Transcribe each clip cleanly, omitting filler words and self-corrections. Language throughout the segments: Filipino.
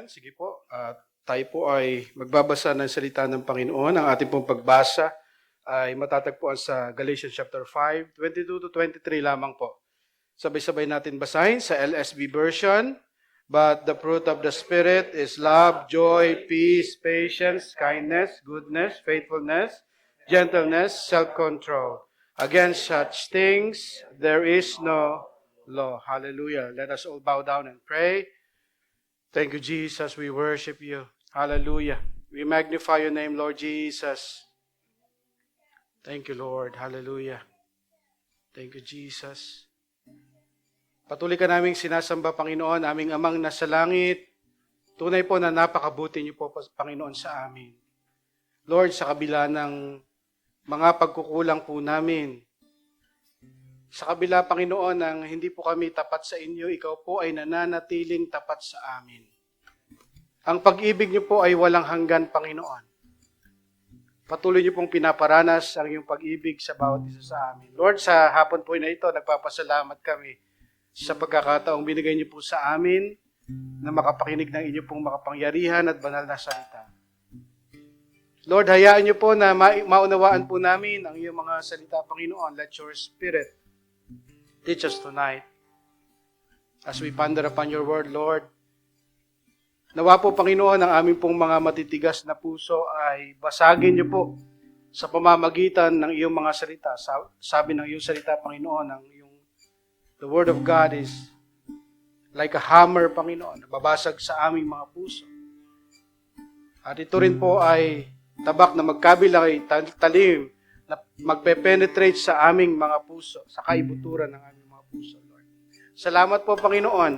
Amen. Sige po. Tayo po ay magbabasa ng salita ng Panginoon. Ang ating pong pagbasa ay matatagpuan sa Galatians chapter 5, 22 to 23 lamang po. Sabay-sabay natin basahin sa LSB version. But the fruit of the Spirit is love, joy, peace, patience, kindness, goodness, faithfulness, gentleness, self-control. Against such things there is no law. Hallelujah. Let us all bow down and pray. Thank you, Jesus. We worship you. Hallelujah. We magnify your name, Lord Jesus. Thank you, Lord. Hallelujah. Thank you, Jesus. Patuloy ka naming sinasamba, Panginoon, aming amang nasa langit. Tunay po na napakabuti niyo po, Panginoon, sa amin. Lord, sa kabila ng mga pagkukulang po namin, sa kabila, Panginoon, ng hindi po kami tapat sa inyo, ikaw po ay nananatiling tapat sa amin. Ang pag-ibig niyo po ay walang hanggan, Panginoon. Patuloy niyo pong pinaparanas ang iyong pag-ibig sa bawat isa sa amin. Lord, sa hapon po na ito, nagpapasalamat kami sa pagkakataong binigay niyo po sa amin na makapakinig ng inyo pong makapangyarihan at banal na salita. Lord, hayaan niyo po na maunawaan po namin ang iyong mga salita, Panginoon. Let your Spirit teach us tonight. As we ponder upon your word, Lord, nawa po, Panginoon, ang aming pong mga matitigas na puso ay basagin niyo po sa pamamagitan ng iyong mga salita. Sabi ng iyong salita, Panginoon, the word of God is like a hammer, Panginoon, na babasag sa aming mga puso. At ito rin po ay tabak na magkabilang ay talim na magpe-penetrate sa aming mga puso, sa kaibuturan ng aming mga puso, Lord. Salamat po, Panginoon.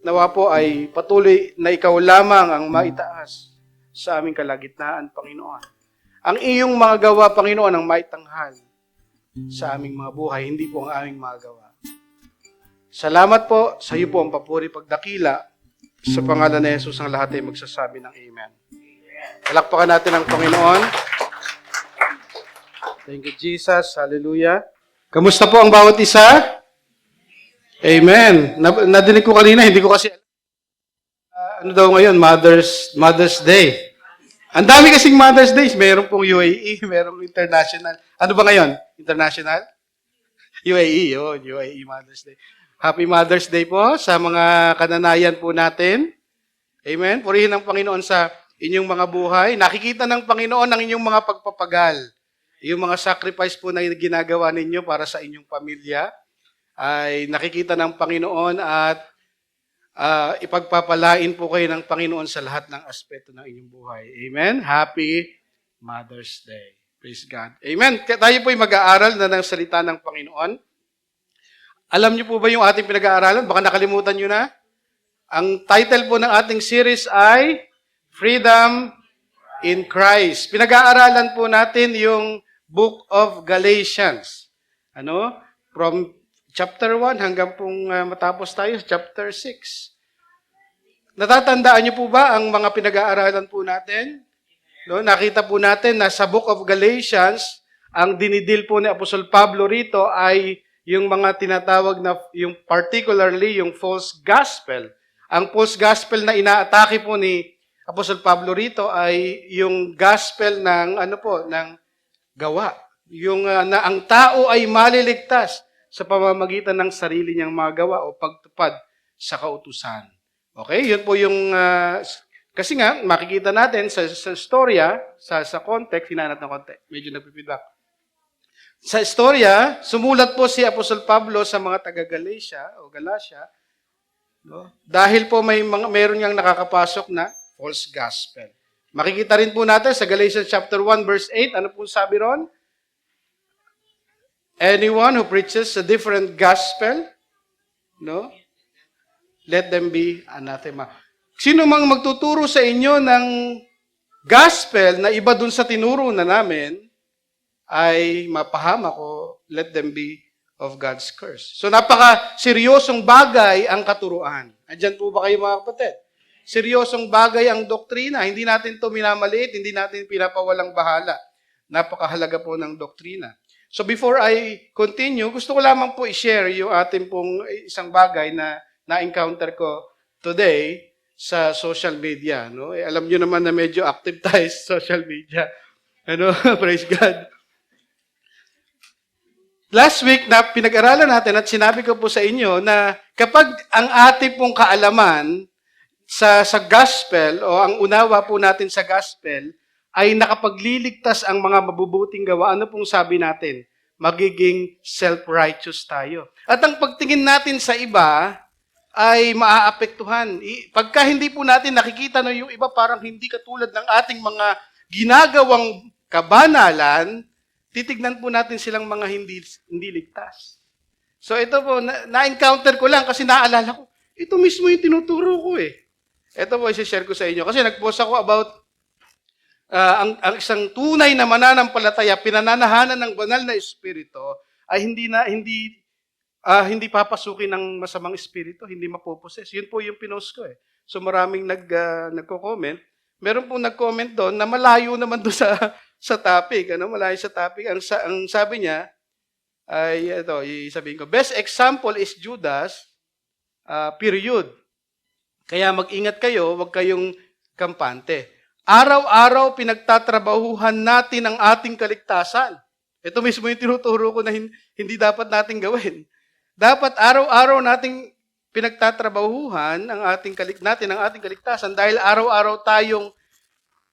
Nawa po ay patuloy na ikaw lamang ang maitaas sa aming kalagitnaan, Panginoon. Ang iyong mga gawa, Panginoon, ang maitanghal sa aming mga buhay, hindi po ang aming mga gawa. Salamat po, sa iyo po ang papuri pagdakila. Sa pangalan ni Jesus, ang lahat ay magsasabi ng Amen. Palakpakan natin ang Panginoon. Thank you, Jesus. Hallelujah. Kamusta po ang bawat isa? Amen. Nadinig ko kanina, hindi ko kasi ano daw ngayon, Mother's Day. Ang dami kasing Mother's Days. Meron pong UAE, merong international. Ano ba ngayon? International? UAE, yun. UAE Mother's Day. Happy Mother's Day po sa mga kananayan po natin. Amen. Purihin ang Panginoon sa inyong mga buhay. Nakikita ng Panginoon ang inyong mga pagpapagal. Yung mga sacrifice po na ginagawa ninyo para sa inyong pamilya ay nakikita ng Panginoon at ipagpapalain po kayo ng Panginoon sa lahat ng aspeto ng inyong buhay. Amen? Happy Mother's Day. Praise God. Amen. Tayo po ay mag-aaral na ng salita ng Panginoon. Alam niyo po ba yung ating pinag-aaralan? Baka nakalimutan niyo na. Ang title po ng ating series ay Freedom in Christ. Pinag-aaralan po natin yung Book of Galatians. From chapter 1 hanggang pong matapos tayo sa chapter 6. Natatandaan niyo po ba ang mga pinag-aaralan po natin? Nakita po natin na sa Book of Galatians, ang dinidil po ni Apostol Pablo rito ay yung mga tinatawag na, yung particularly yung false gospel. Ang false gospel na inaatake po ni Apostol Pablo rito ay yung gospel ng ng gawa. Yung na ang tao ay maliligtas sa pamamagitan ng sarili niyang mga gawa o pagtupad sa kautusan. Okay? Yun po yung kasi nga makikita natin sa storya, sa context, hinanap ng context. Medyo nagpi-feedback. Sa istorya, sumulat po si Apostol Pablo sa mga taga-Galatia o Galatia, dahil po meron niyang nakakapasok na false gospel. Makikita rin po natin sa Galatians chapter 1 verse 8, ano po sabi ron? Anyone who preaches a different gospel, let them be anathema. Sino mang magtuturo sa inyo ng gospel na iba dun sa tinuro na namin, ay mapahama ko, let them be of God's curse. So napaka-seryosong bagay ang katuruan. Andyan po ba kayo mga kapatid? Seryosong bagay ang doktrina. Hindi natin ito minamaliit, hindi natin pinapawalang bahala. Napakahalaga po ng doktrina. So before I continue, gusto ko lamang po i-share yung ating pong isang bagay na na-encounter ko today sa social media, no? Eh, alam niyo naman na medyo active tayo sa social media. Ano, praise God. Last week na pinag-aralan natin at sinabi ko po sa inyo na kapag ang ating pong kaalaman sa gospel o ang unawa po natin sa gospel ay nakapagliligtas ang mga mabubuting gawa, ano pong sabi natin? Magiging self-righteous tayo. At ang pagtingin natin sa iba ay maaapektuhan. Pagka hindi po natin nakikita na yung iba parang hindi katulad ng ating mga ginagawang kabanalan, titignan po natin silang mga hindi ligtas. So ito po, na-encounter ko lang kasi naalala ko, ito mismo yung tinuturo ko eh. Ito po, i-share ko sa inyo. Kasi nag-post ako about ang isang tunay na mananampalataya, pinananahanan ng banal na espiritu, ay hindi papasukin ng masamang espiritu, hindi mapoposes. Yun po yung pinost ko eh. So maraming nagko-comment. Meron pong nag-comment doon na malayo naman doon sa topic. Ano? Malayo sa topic. Ang sabi niya, ay ito, isabihin ko, best example is Judas, period. Kaya mag-ingat kayo, huwag kayong kampante. Araw-araw pinagtatrabahuhan natin ang ating kaligtasan. Ito mismo yung tinuturo ko na hindi dapat natin gawin. Dapat araw-araw nating pinagtatrabahuhan ang ating kaligtasan dahil araw-araw tayong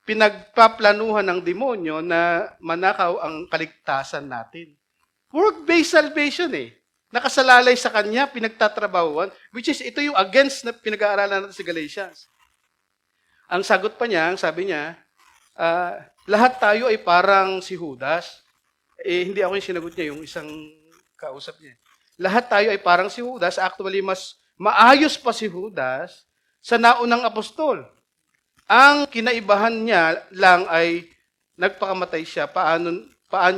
pinagpaplanuhan ng demonyo na manakaw ang kaligtasan natin. Work-based salvation eh. Nakasalalay sa kanya, pinagtatrabahuhan, which is ito yung against na pinag-aaralan natin sa Galatians. Ang sagot pa niya, sabi niya, lahat tayo ay parang si Judas. Eh, hindi ako yung sinagot niya, yung isang kausap niya. Lahat tayo ay parang si Judas. Actually, mas maayos pa si Judas sa naunang apostol. Ang kinaibahan niya lang ay nagpakamatay siya. Paano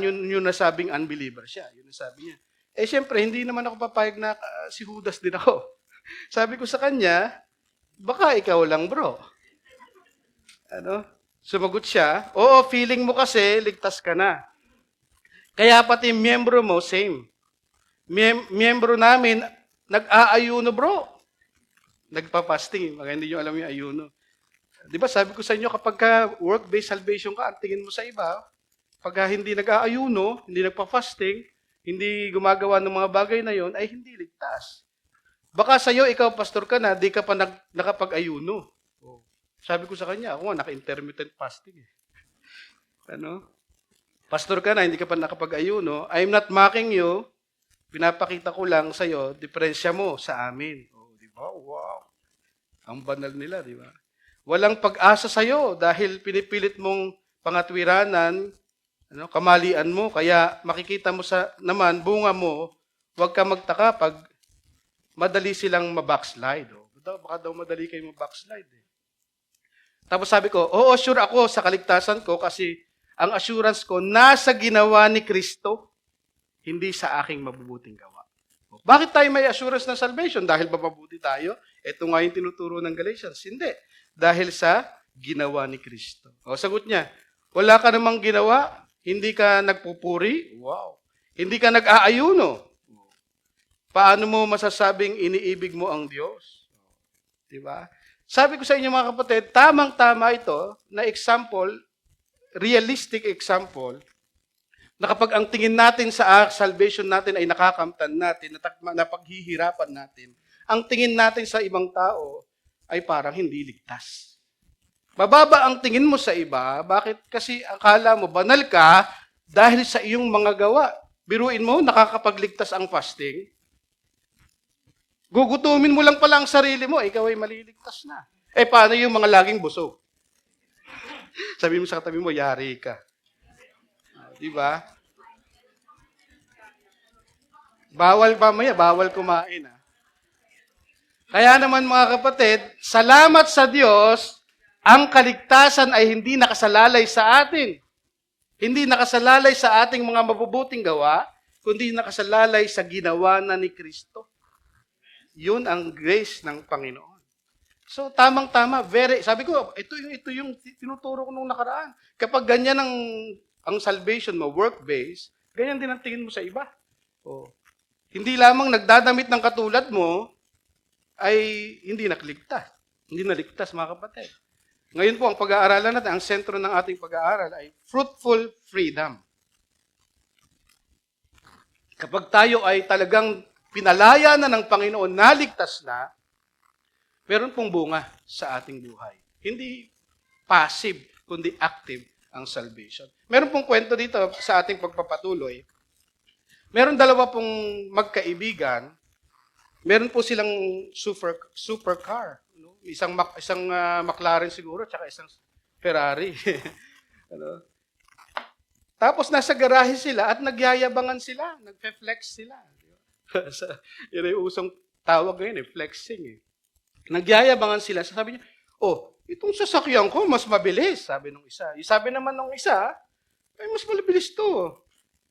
yun nasabing unbeliever siya? Yun nasabi niya. Eh, syempre, hindi naman ako papayag na si Judas din ako. Sabi ko sa kanya, baka ikaw lang, bro. Ano? Sumagot siya, oo, feeling mo kasi, ligtas ka na. Kaya pati miyembro mo, same. Miyembro namin, nag-aayuno, bro. Nagpa-fasting. Mga hindi nyo alam yung ayuno. Di ba, sabi ko sa inyo, kapag work-based salvation ka, ang tingin mo sa iba, pagka hindi nag-aayuno, hindi nagpa-fasting, hindi gumagawa ng mga bagay na yon, ay hindi ligtas. Baka sa'yo, ikaw, pastor ka na, di ka pa nakapag-ayuno. Sabi ko sa kanya, ako nga, naka-intermittent fasting eh. Ano? Pastor ka na, hindi ka pa nakapag-ayuno. I'm not mocking you. Pinapakita ko lang sa'yo, diferensya mo sa amin. Oh, di ba? Wow. Ang banal nila, di ba? Walang pag-asa sa'yo dahil pinipilit mong pangatwiranan, kamalian mo, kaya makikita mo naman, bunga mo, huwag ka magtaka pag madali silang mabackslide. Oh. Baka daw madali kayo mabackslide eh. Tapos sabi ko, oo, sure ako sa kaligtasan ko kasi ang assurance ko nasa ginawa ni Kristo, hindi sa aking mabubuting gawa. Bakit tayo may assurance ng salvation? Dahil ba mabuti tayo? Ito nga yung tinuturo ng Galatians. Hindi. Dahil sa ginawa ni Kristo. O, sagot niya, wala ka namang ginawa, hindi ka nagpupuri, wow. Hindi ka nag-aayuno. Paano mo masasabing iniibig mo ang Diyos? Diba? Sabi ko sa inyo mga kapatid, tamang-tama ito na example, realistic example, na kapag ang tingin natin sa salvation natin ay nakakamtan natin, napaghihirapan natin, ang tingin natin sa ibang tao ay parang hindi ligtas. Mababa ang tingin mo sa iba, bakit? Kasi akala mo banal ka dahil sa iyong mga gawa. Biruin mo, nakakapagligtas ang fasting. Gugutumin mo lang pala ang sarili mo, ikaw ay maliligtas na. Eh, paano yung mga laging busog? Sabi mo sa katabi mo, yari ka. Di ba? Bawal kumain. Kaya naman mga kapatid, salamat sa Diyos, ang kaligtasan ay hindi nakasalalay sa atin. Hindi nakasalalay sa ating mga mabubuting gawa, kundi nakasalalay sa ginawa na ni Kristo. Yun ang grace ng Panginoon. So, tamang-tama, sabi ko, ito yung tinuturo ko nung nakaraan. Kapag ganyan ang salvation mo, work-based, ganyan din ang tingin mo sa iba. Oh. Hindi lamang nagdadamit ng katulad mo, ay hindi nakaligtas. Hindi naligtas, mga kapatid. Ngayon po, ang pag-aaralan natin, ang sentro ng ating pag-aaral ay fruitful freedom. Kapag tayo ay talagang pinalaya na ng Panginoon, naligtas na, meron pong bunga sa ating buhay. Hindi passive, kundi active ang salvation. Meron pong kwento dito sa ating pagpapatuloy. Meron dalawa pong magkaibigan, meron po silang supercar. No? Isang McLaren siguro, tsaka isang Ferrari. Ano? Tapos nasa garahe sila at nagyayabangan sila, nagfe-flex sila. Yun ay usong tawag ngayon, flexing. Nagyayabangan sila. Sabi niya, oh, itong sasakyan ko mas mabilis, sabi nung isa. Sabi naman nung isa, ay mas mabilis to.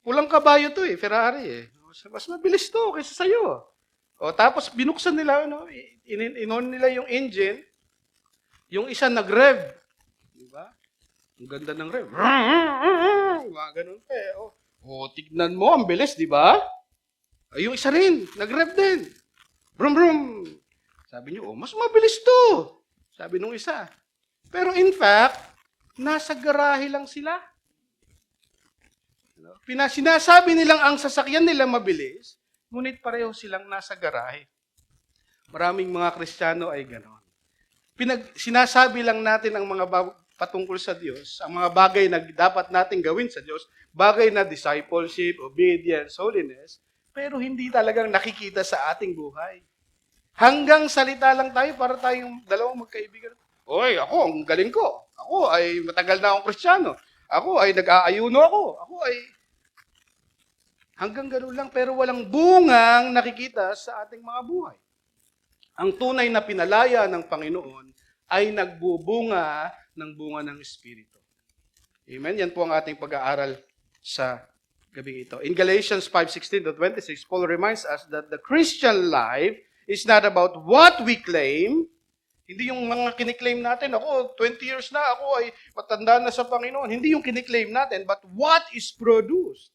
Pulang kabayo to Ferrari . Mas mabilis to kaysa sa'yo. O, tapos binuksan nila, inon nila yung engine, yung isa nag-rev. Diba? Ang ganda ng rev. Mga ganun pa . Tignan mo, ang bilis, di ba? Yung isa rin, nag-rev din. Brum, brum. Sabi niyo, mas mabilis to. Sabi nung isa. Pero in fact, nasa garahe lang sila. Sinasabi nilang ang sasakyan nila mabilis, ngunit pareho silang nasa garahe. Maraming mga Kristiyano ay gano'n. Sinasabi lang natin ang mga patungkol sa Diyos, ang mga bagay na dapat nating gawin sa Diyos, bagay na discipleship, obedience, holiness, pero hindi talagang nakikita sa ating buhay. Hanggang salita lang tayo para tayong dalawang magkaibigan. Oy, ako, ang galing ko. Ako ay matagal na akong Kristiyano. Ako ay nag-aayuno ako. Ako ay... Hanggang gano'n lang, pero walang bungang nakikita sa ating mga buhay. Ang tunay na pinalaya ng Panginoon ay nagbubunga ng bunga ng Espiritu. Amen? Yan po ang ating pag-aaral sa gabing ito. In Galatians 5:16-26, Paul reminds us that the Christian life is not about what we claim. Hindi yung mga kiniklaim natin, ako, 20 years na, ako ay matanda na sa Panginoon. Hindi yung kiniklaim natin, but what is produced.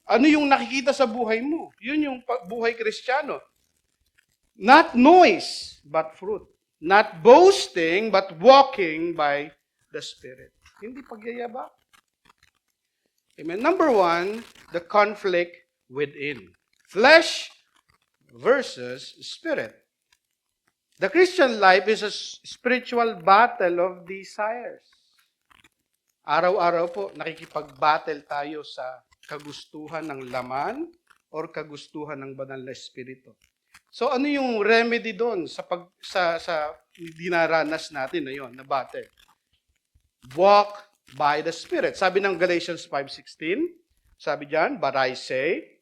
Ano yung nakikita sa buhay mo? Yun yung buhay Kristiyano. Not noise, but fruit. Not boasting, but walking by the Spirit. Hindi pagyayabang. Amen. Number 1, the conflict within. Flesh versus spirit. The Christian life is a spiritual battle of desires. Araw-araw po, nakikipag-battle tayo sa kagustuhan ng laman or kagustuhan ng banal na espiritu. So ano yung remedy doon sa dinaranas natin na yon, na battle? Walk by the Spirit. Sabi ng Galatians 5:16, sabi diyan, but I say,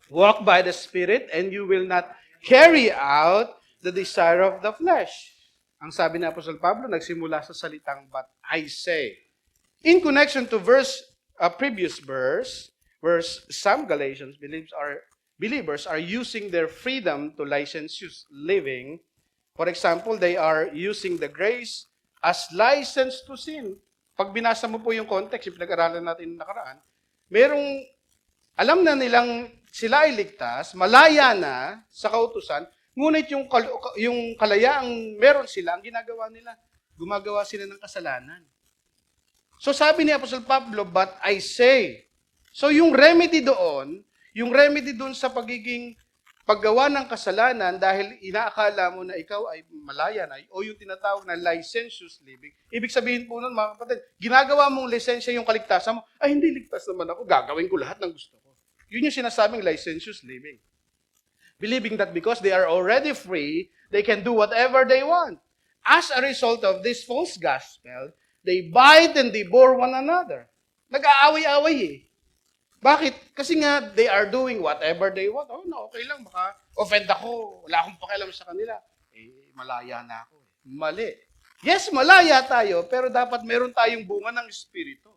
walk by the Spirit and you will not carry out the desire of the flesh. Ang sabi ni Apostol Pablo, nagsimula sa salitang, but I say. In connection to previous verse, where some Galatians believers are using their freedom to licentious living. For example, they are using the grace as license to sin. Pag binasa mo po yung context, yung pinag-aralan natin nakaraan, alam na nilang sila ay ligtas, malaya na sa kautusan, ngunit yung kalayaang meron sila, ang ginagawa nila, gumagawa sila ng kasalanan. So sabi ni Apostol Pablo, but I say. So yung remedy doon sa pagiging paggawa ng kasalanan dahil inaakala mo na ikaw ay malaya na, o yung tinatawag na licentious living. Ibig sabihin po nun, mga kapatid, ginagawa mong lisensya yung kaligtasan mo, ay hindi ligtas naman ako, gagawin ko lahat ng gusto ko. Yun yung sinasabing licentious living. Believing that because they are already free, they can do whatever they want. As a result of this false gospel, they bite and devour one another. Nag-aaway-away . Bakit? Kasi nga, they are doing whatever they want. Oh, no, okay lang. Baka offend ako. Wala akong pakialam sa kanila. Malaya na ako . Mali. Yes, malaya tayo, pero dapat meron tayong bunga ng Espiritu.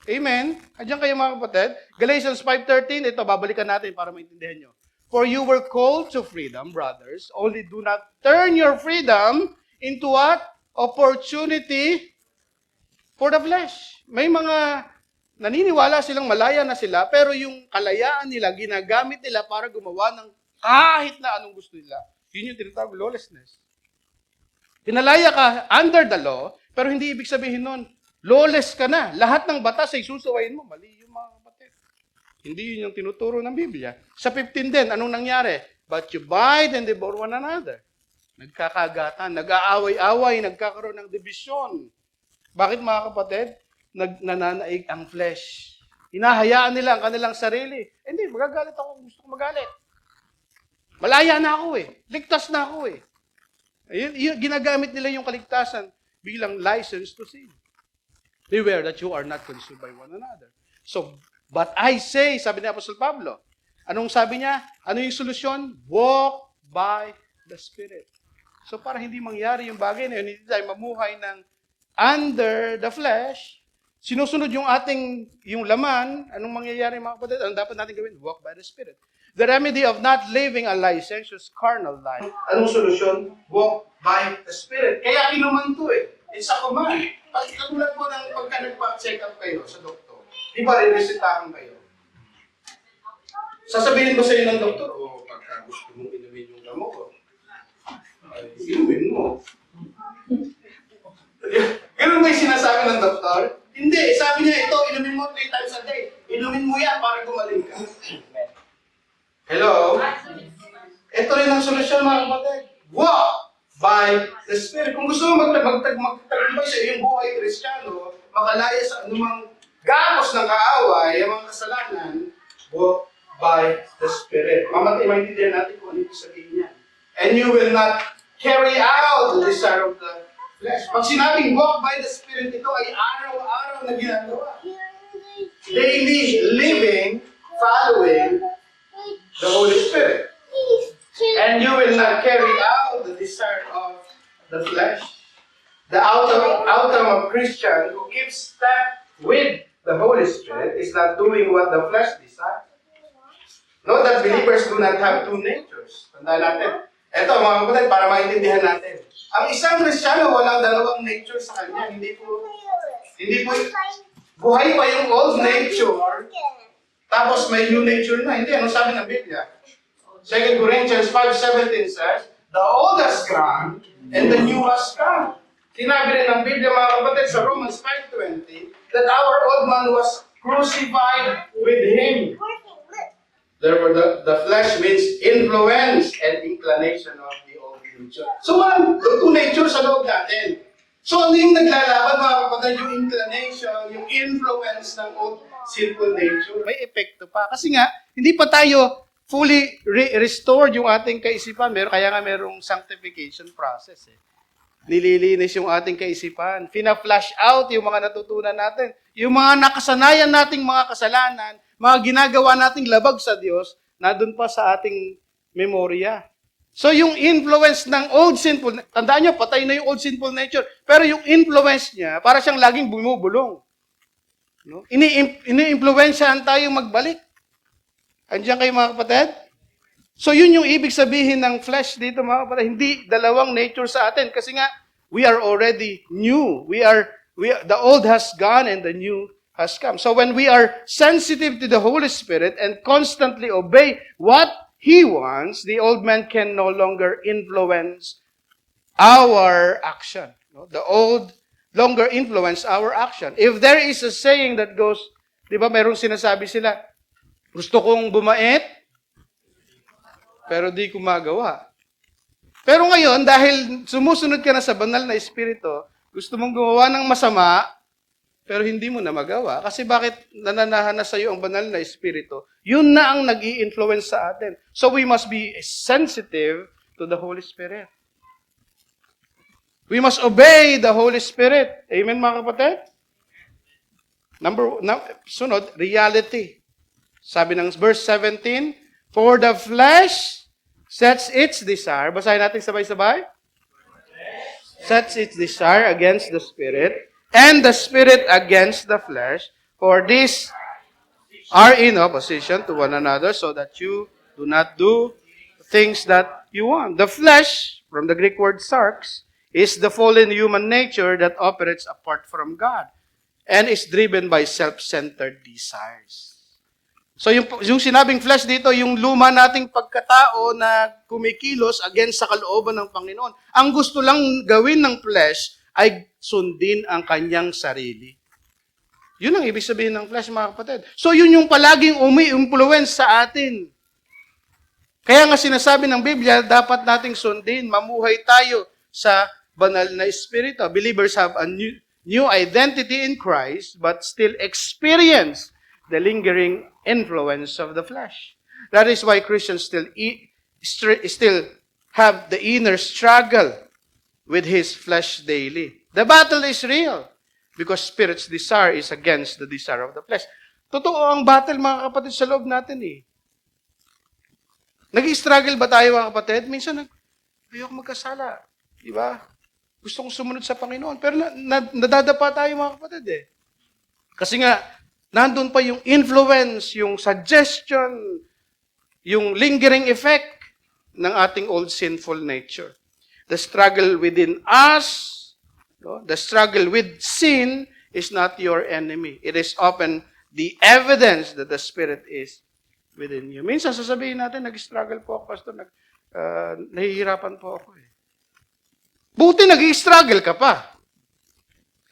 Amen? Andiyan kayo mga kapatid? Galatians 5:13, ito, babalikan natin para maintindihan nyo. For you were called to freedom, brothers, only do not turn your freedom into what? Opportunity for the flesh. May mga naniniwala silang malaya na sila, pero yung kalayaan nila, ginagamit nila para gumawa ng kahit na anong gusto nila. Yun yung tinatawag lawlessness. Pinalaya ka under the law, pero hindi ibig sabihin nun, lawless ka na. Lahat ng batas ay susuwayin mo. Mali yung mga kapatid. Hindi yun yung tinuturo ng Biblia. Sa 15 din, anong nangyari? But you bite and devour one another. Nagkakagatan, nag-aaway-away, nagkakaroon ng division. Bakit mga kapatid? Nananaig ang flesh. Hinahayaan nila ang kanilang sarili. Hindi, magagalit ako kung gusto ko magalit. Malaya na ako eh. Ligtas na ako eh. Ayun, ginagamit nila yung kaligtasan bilang license to sin. Beware that you are not consumed by one another. So, but I say, sabi ni Apostol Pablo, anong sabi niya? Ano yung solusyon? Walk by the Spirit. So, para hindi mangyari yung bagay na yun, hindi tayo mamuhay ng under the flesh, sinusunod yung ating, yung laman, anong mangyayari mga kapatid? Anong dapat natin gawin? Walk by the Spirit. The remedy of not living a licentious carnal life. Anong solusyon? Walk by the Spirit. Kaya inuman to eh. It's a command. Katulad mo ng pagka nagpa-check up kayo sa doktor, di ba re-resetahan kayo? Sasabihin ko sa iyo ng doktor, pagka gusto mong inumin yung gamot ko, inumin mo. Ganun ba yung sinasabi ng doktor? Hindi. Sabi niya, ito, inumin mo 3 times a day. Inumin mo yan para gumaling ka. Hello? Ito rin ang solusyon mga kapatid. Walk by the Spirit. Kung gusto mo magtagumpay sa iyong buhay Kristiyano, makalaya sa anumang gapos ng kaaway, ang mga kasalanan, walk by the Spirit. Maintindihan natin kung ano yung sabihin niya. And you will not carry out the desire of the flesh. Pag sinabing walk by the Spirit, ito ay araw-araw na ginagawa. Daily living, following the Holy Spirit. And you will not carry out the desire of the flesh. The outcome of Christian who keeps step with the Holy Spirit is not doing what the flesh desires. Note that believers do not have 2 natures. Tandaan natin. Ito mga kapatid, para maintindihan natin. Ang isang Kristiyano, walang 2 nature sa kanya. Hindi po, buhay pa yung old nature, tapos may new nature na. Hindi, ano sabi ng Biblia? 2 Corinthians 5:17 says, the old has gone and the new has come. Sinabi rin ng Biblia mga kapatid sa Romans 5:20 that our old man was crucified with him. Therefore, the flesh means influence and inclination of the old nature. So, walang 2 nature sa loob natin. So, ano yung naglalaban mga kapatid? Yung inclination, yung influence ng old sinful nature. May epekto pa. Kasi nga, hindi pa tayo fully restored yung ating kaisipan. Kaya nga merong sanctification process. Nililinis yung ating kaisipan. Fina-flash out yung mga natutunan natin. Yung mga nakasanayan nating mga kasalanan, mga ginagawa nating labag sa Diyos, nandun pa sa ating memorya. So yung influence ng old sinful, tandaan nyo, patay na yung old sinful nature, pero yung influence niya, para siyang laging bumubulong. No? Ini-influensyahan tayong magbalik. Andiyan kayo mga kapatid? So yun yung ibig sabihin ng flesh dito mga kapatid. Hindi 2 nature sa atin kasi nga we are already new. The old has gone and the new has come. So when we are sensitive to the Holy Spirit and constantly obey what He wants, the old man can no longer influence our action. No? The old longer influence our action. If there is a saying that goes, di ba mayroong sinasabi sila, gusto kong bumait, pero di ko magawa. Pero ngayon, dahil sumusunod ka na sa banal na espiritu, gusto mong gumawa ng masama, pero hindi mo na magawa. Kasi bakit nananahan na sa iyo ang banal na espiritu? Yun na ang nag-i-influence sa atin. So we must be sensitive to the Holy Spirit. We must obey the Holy Spirit. Amen, mga kapatid? Sunod, reality. Sabi ng verse 17, for the flesh sets its desire. Basahin natin sabay-sabay. Sets its desire against the Spirit, and the Spirit against the flesh. For these are in opposition to one another, so that you do not do things that you want. The flesh, from the Greek word sarx, is the fallen human nature that operates apart from God and is driven by self-centered desires. So yung sinabing flesh dito, yung luma nating pagkatao na kumikilos against sa kalooban ng Panginoon. Ang gusto lang gawin ng flesh ay sundin ang kanyang sarili. Yun ang ibig sabihin ng flesh, mga kapatid. So yun yung palaging umi-influence sa atin. Kaya nga sinasabi ng Biblia, dapat nating sundin, mamuhay tayo sa banal na espiritu. Believers have a new identity in Christ, but still experience the lingering influence of the flesh. That is why Christians still have the inner struggle with his flesh daily. The battle is real because spirit's desire is against the desire of the flesh. Totoo ang battle, mga kapatid, sa loob natin eh. Nag-struggle ba tayo, mga kapatid? Minsan, ayoko magkasala. Di ba? Gusto kong sumunod sa Panginoon. Pero nadadapa tayo, mga kapatid eh. Kasi nga, nandun pa yung influence, yung suggestion, yung lingering effect ng ating old sinful nature. The struggle within us, the struggle with sin is not your enemy. It is often the evidence that the Spirit is within you. Minsan sasabihin natin, nag-struggle po ako, Pastor, nahihirapan po ako eh. Buti nag-struggle ka pa.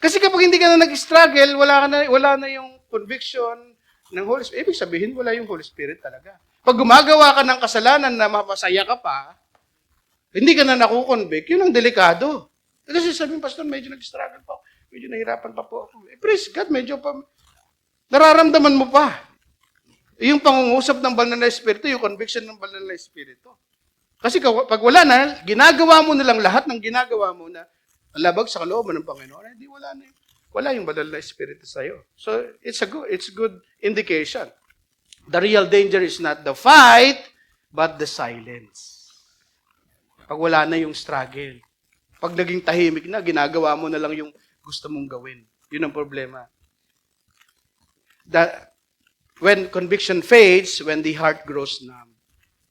Kasi kapag hindi ka na nag-struggle, wala na yung conviction ng Holy Spirit. Ibig sabihin, wala yung Holy Spirit talaga. Pag gumagawa ka ng kasalanan na mapasaya ka pa, hindi ka na nakukonvict, yun ang delikado. Kasi sabihin, Pastor, medyo nag-struggle pa ako. Medyo nahirapan pa po ako. Praise God, medyo pa, nararamdaman mo pa. Yung pangungusap ng banal na espiritu, yung conviction ng banal na espiritu. Kasi pag wala na, ginagawa mo na lang lahat ng ginagawa mo na labag sa kalooban ng Panginoon, hindi wala yung banal na espiritu sa'yo. So, it's good indication. The real danger is not the fight, but the silence. Pag wala na yung struggle. Pag naging tahimik na, ginagawa mo na lang yung gusto mong gawin. Yun ang problema. When conviction fades, when the heart grows numb,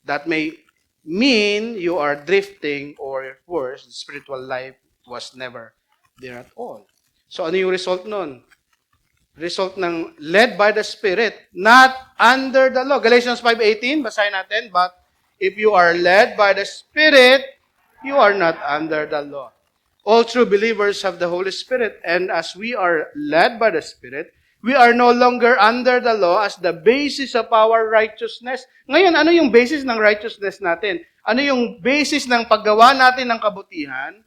that may mean you are drifting, or worse, the spiritual life was never there at all. So ano yung result nun? Result ng led by the Spirit, not under the law. Galatians 5:18, basahin natin, but if you are led by the Spirit, you are not under the law. All true believers have the Holy Spirit, and as we are led by the Spirit, we are no longer under the law as the basis of our righteousness. Ngayon, ano yung basis ng righteousness natin? Ano yung basis ng paggawa natin ng kabutihan?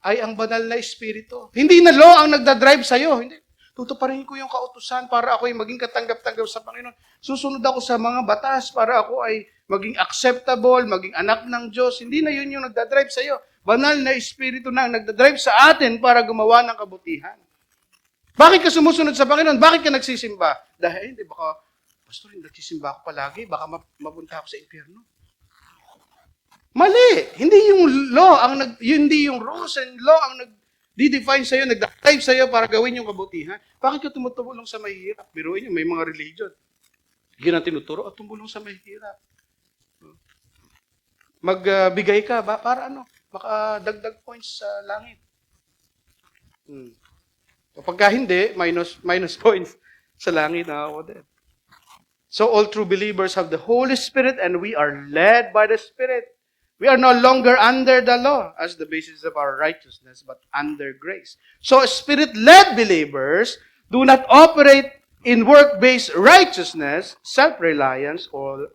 Ay ang banal na espiritu. Hindi na law ang nagdadrive sa'yo. Hindi. Tutuparin ko yung kautusan para ako ay maging katanggap-tanggap sa Panginoon. Susunod ako sa mga batas para ako ay maging acceptable, maging anak ng Diyos. Hindi na yun yung nagdadrive sa'yo. Banal na espiritu na ang nagdadrive sa atin para gumawa ng kabutihan. Bakit ka sumusunod sa Panginoon? Bakit ka nagsisimba? Dahil, hindi, baka, Pastor, nagsisimba ako palagi, baka mapunta ako sa impyerno. Mali! Hindi yung law, hindi yung rules and law ang nag-define sa'yo, nag-drive sa'yo para gawin yung kabutihan. Bakit ka tumutulong sa mahihirap? Biruin nyo, may mga religion. Yun ang tinuturo, tumulong sa mahihirap. Magbigay ka, para ano? Makadagdag points sa langit. Kapag hindi, minus points sa langit na ako din. So all true believers have the Holy Spirit and we are led by the Spirit. We are no longer under the law as the basis of our righteousness, but under grace. So Spirit-led believers do not operate in work-based righteousness, self-reliance, or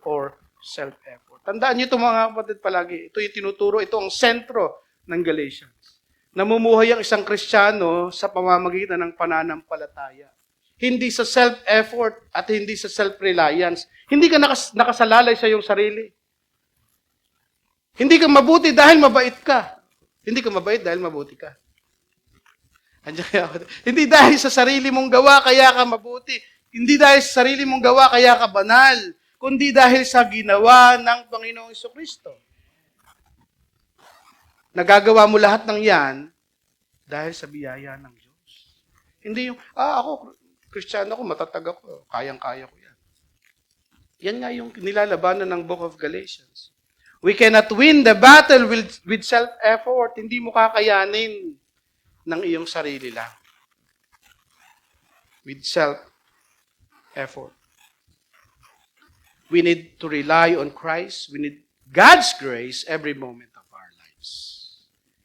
self-effort. Tandaan niyo ito, mga kapatid, palagi. Ito yung tinuturo, ito ang sentro ng Galatians. Namumuhay ang isang Kristiyano sa pamamagitan ng pananampalataya. Hindi sa self-effort at hindi sa self-reliance. Hindi ka nakasalalay sa iyong sarili. Hindi ka mabuti dahil mabait ka. Hindi ka mabait dahil mabuti ka. Hindi dahil sa sarili mong gawa kaya ka mabuti. Hindi dahil sa sarili mong gawa kaya ka banal. Kundi dahil sa ginawa ng Panginoong Jesucristo. Nagagawa mo lahat ng yan dahil sa biyaya ng Diyos. Hindi yung, ako, Kristiyano ako, matatag ako, kayang-kaya ko yan. Yan nga yung nilalabanan ng Book of Galatians. We cannot win the battle with self-effort. Hindi mo kakayanin ng iyong sarili lang. With self-effort. We need to rely on Christ. We need God's grace every moment of our lives.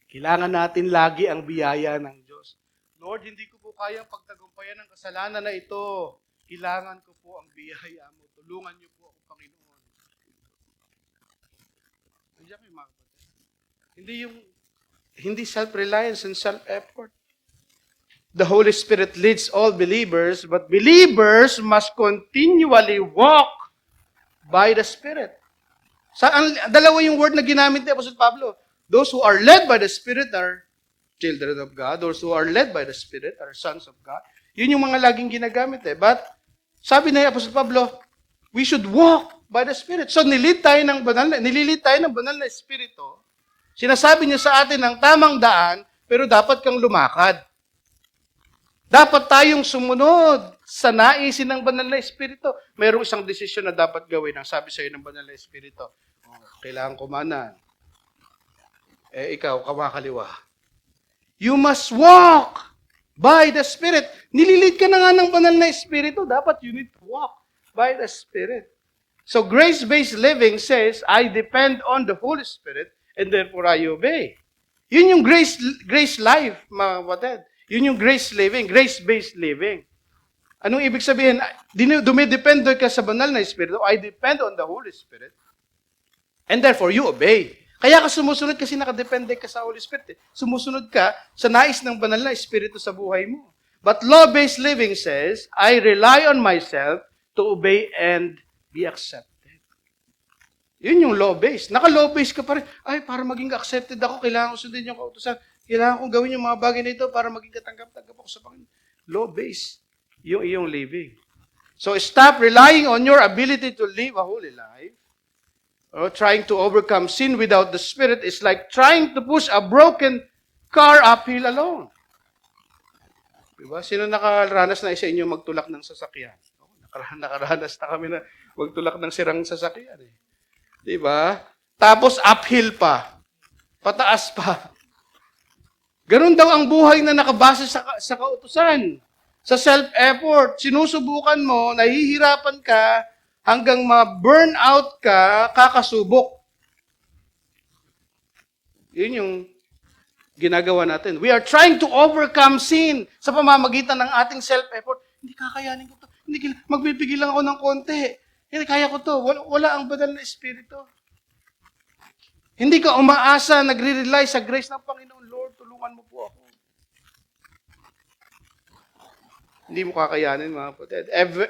Kailangan natin lagi ang biyaya ng Diyos. Lord, hindi ko po kayang pagtagumpayan ng kasalanan na ito. Kailangan ko po ang biyaya mo. Tulungan niyo po ako, Panginoon. Nandiyan kayo, mga kapatid. Hindi self-reliance and self-effort. The Holy Spirit leads all believers, but believers must continually walk by the Spirit. Dalawa yung word na ginamit ni Apostle Pablo. Those who are led by the Spirit are children of God. Those who are led by the Spirit are sons of God. Yun yung mga laging ginagamit eh. But, sabi ni Apostle Pablo, we should walk by the Spirit. So, nililid tayo ng banal na Espiritu. Sinasabi niya sa atin ng tamang daan, pero dapat kang lumakad. Dapat tayong sumunod sa naisin ng banal na Espiritu. Mayroong isang desisyon na dapat gawin ang sabi sa iyo ng banal na Espiritu. Kailangan kumanan. Ikaw, kamakaliwa. You must walk by the Spirit. Nililid ka na nga ng banal na Espiritu. Dapat you need to walk by the Spirit. So grace-based living says, I depend on the Holy Spirit and therefore I obey. Yun yung grace life, mga kapatid. Yun yung grace living, grace-based living. Anong ibig sabihin? Dumidepend ka sa banal na Espiritu. I depend on the Holy Spirit. And therefore, you obey. Kaya ka sumusunod kasi nakadepende ka sa Holy Spirit. Sumusunod ka sa nais ng banal na Espiritu sa buhay mo. But law-based living says, I rely on myself to obey and be accepted. Yun yung law-based. Naka-law-based ka pa rin. Ay, para maging accepted ako, kailangan ko sundin yung kautusan. Kailangan kong gawin yung mga bagay na ito para maging katanggap-tanggap ako sa Panginoon. Law-based yung iyong living. So stop relying on your ability to live a holy life. Or trying to overcome sin without the Spirit is like trying to push a broken car uphill alone. Diba? Sino nakaranas na sa inyo magtulak ng sasakyan? Nakaranas na kami na magtulak ng sirang sasakyan. Eh. Diba? Tapos uphill pa. Pataas pa. Ganun daw ang buhay na nakabase sa kautusan. Sa self-effort. Sinusubukan mo, nahihirapan ka, hanggang ma-burn out ka, kakasubok. Yun yung ginagawa natin. We are trying to overcome sin sa pamamagitan ng ating self-effort. Hindi kakayanin ko to. Magbibigil lang ako ng konti. Hindi kaya ko to. Wala ang banal na Espiritu. Hindi ka umaasa, nagre-rely sa grace ng Panginoon. Lord, tulungan mo po ako. Hindi mo kakayanin, mga kapatid.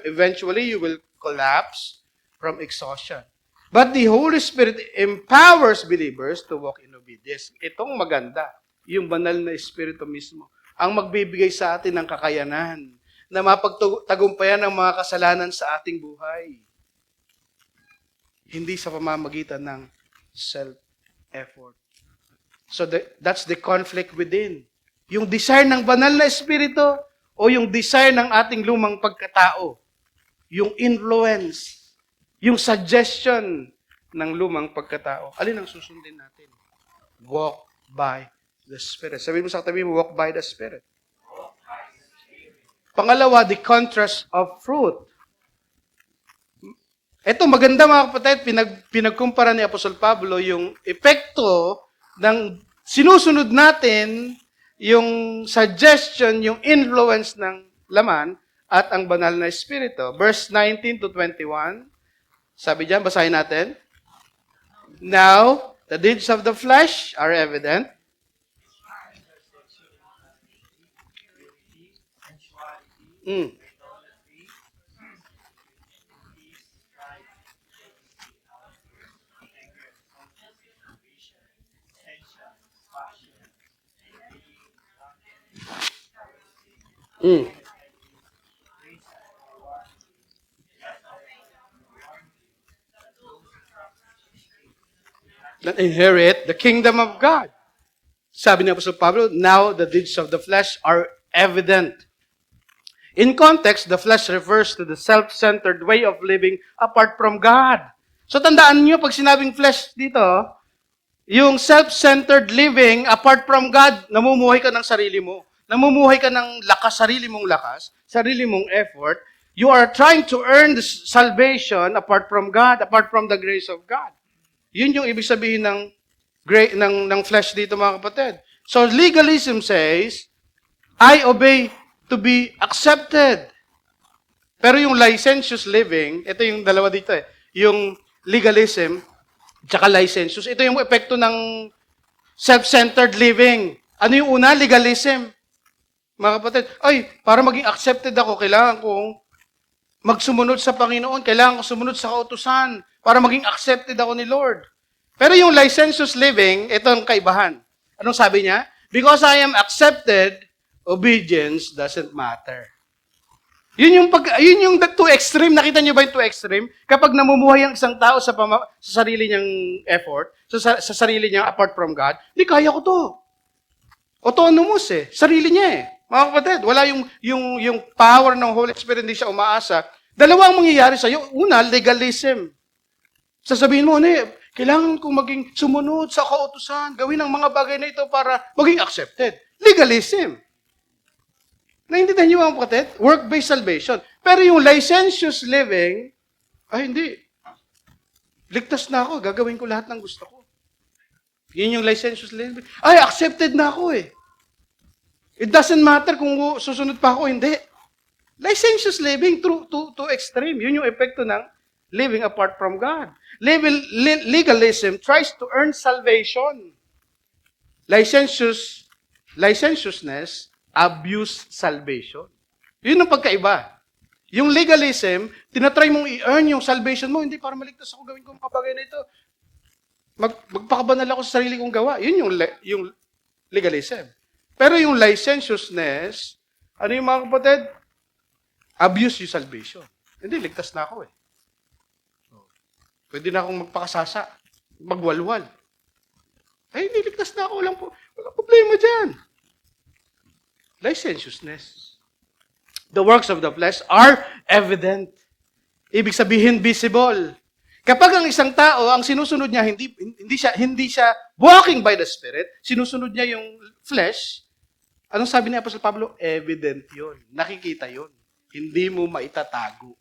Eventually, you will collapse from exhaustion. But the Holy Spirit empowers believers to walk in obedience. Itong maganda, yung banal na Espiritu mismo, ang magbibigay sa atin ng kakayanan na mapagtagumpayan ang mga kasalanan sa ating buhay. Hindi sa pamamagitan ng self-effort. So that's the conflict within. Yung desire ng banal na Espiritu o yung desire ng ating lumang pagkatao. Yung influence, yung suggestion ng lumang pagkatao. Alin ang susundin natin? Walk by the Spirit. Sabihin mo sa katabi mo, walk by the Spirit. Pangalawa, the contrast of fruit. Ito, maganda mga kapatid, pinagkumpara ni Apostol Pablo yung epekto ng sinusunod natin, yung suggestion, yung influence ng laman at ang banal na Espiritu. Verse 19 to 21, sabi diyan, basahin natin. Now, the deeds of the flesh are evident. That inherit the kingdom of God. Sabi ni Apostol Pablo, now the deeds of the flesh are evident. In context, the flesh refers to the self-centered way of living apart from God. So tandaan niyo, pag sinabing flesh dito, yung self-centered living apart from God, namumuhay ka ng sarili mo. Namumuhay ka ng lakas, sarili mong effort. You are trying to earn the salvation apart from God, apart from the grace of God. Yun yung ibig sabihin ng flesh dito, mga kapatid. So legalism says, I obey to be accepted. Pero yung licentious living, ito yung dalawa dito eh. Yung legalism, tsaka licentious, ito yung epekto ng self-centered living. Ano yung una? Legalism. Mga kapatid, ay, para maging accepted ako, kailangan kong magsumunod sa Panginoon, kailangan kong sumunod sa kautusan para maging accepted ako ni Lord. Pero yung licentious living, ito ang kaibahan. Anong sabi niya? Because I am accepted, obedience doesn't matter. Yun yung two extreme. Nakita niyo ba yung two extreme? Kapag namumuhay ang isang tao sa sarili niyang effort, sa sarili niya apart from God, hindi kaya ko to. Autonomous eh. Sarili niya eh. Mga kapatid, wala yung power ng Holy Spirit, hindi siya umaasa. Dalawa ang mangyayari sa'yo. Una, legalism. Sasabihin mo, kailangan kong maging sumunod sa kautusan, gawin ang mga bagay na ito para maging accepted. Legalism. Naintindihan niyo mga kapatid? Work-based salvation. Pero yung licentious living, ay hindi. Ligtas na ako, gagawin ko lahat ng gusto ko. Yun yung licentious living. Ay, accepted na ako eh. It doesn't matter kung susunod pa ako, hindi. Licentious living, too extreme. Yun yung epekto ng living apart from God. Legalism tries to earn salvation. Licentiousness, abuse salvation. Yun ang pagkaiba. Yung legalism, tinatry mong i-earn yung salvation mo, hindi para maligtas ako, gawin ko mga bagay na ito. Magpakabanal ako sa sarili kong gawa. Yun yung legalism. Pero yung licentiousness, ano yung mga kapatid? Abuse yung salvation. Hindi, ligtas na ako eh. Pwede na akong magpakasasa, magwalwal. Ay, hindi, ligtas na ako. Walang problema dyan. Licentiousness. The works of the flesh are evident. Ibig sabihin, visible. Kapag ang isang tao, ang sinusunod niya, hindi siya walking by the Spirit, sinusunod niya yung flesh, anong sabi ni Apostol Pablo? Evident yun. Nakikita yun. Hindi mo maitatago.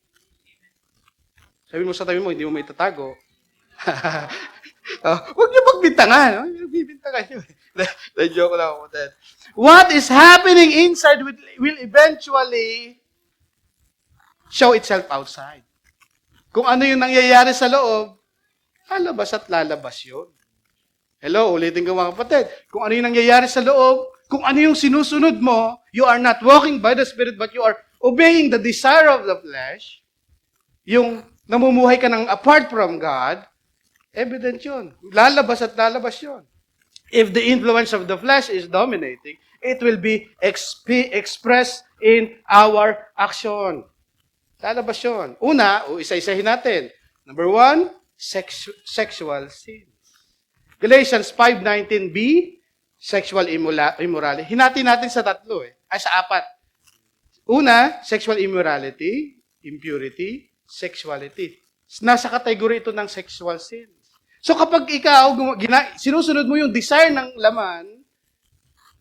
Sabi mo sa tabi mo, hindi mo maitatago. Huwag niyo pagbintangan. Bibintangan niyo. Na-joke lang ako. What is happening inside will eventually show itself outside. Kung ano yung nangyayari sa loob, lalabas at lalabas yun. Hello, ulitin ko mga kapatid. Kung ano yung nangyayari sa loob, kung ano yung sinusunod mo, you are not walking by the Spirit, but you are obeying the desire of the flesh, yung namumuhay ka ng apart from God, evident yun. Lalabas at lalabas yun. If the influence of the flesh is dominating, it will be expressed in our action. Lalabas yun. Una, isa-isahin natin. Number 1, sexual sins. Galatians 5:19b, sexual immorality. Hinati natin sa tatlo sa apat. Una, sexual immorality, impurity, sexuality. Nasa kategory ito ng sexual sins. So kapag ikaw, sinusunod mo yung desire ng laman,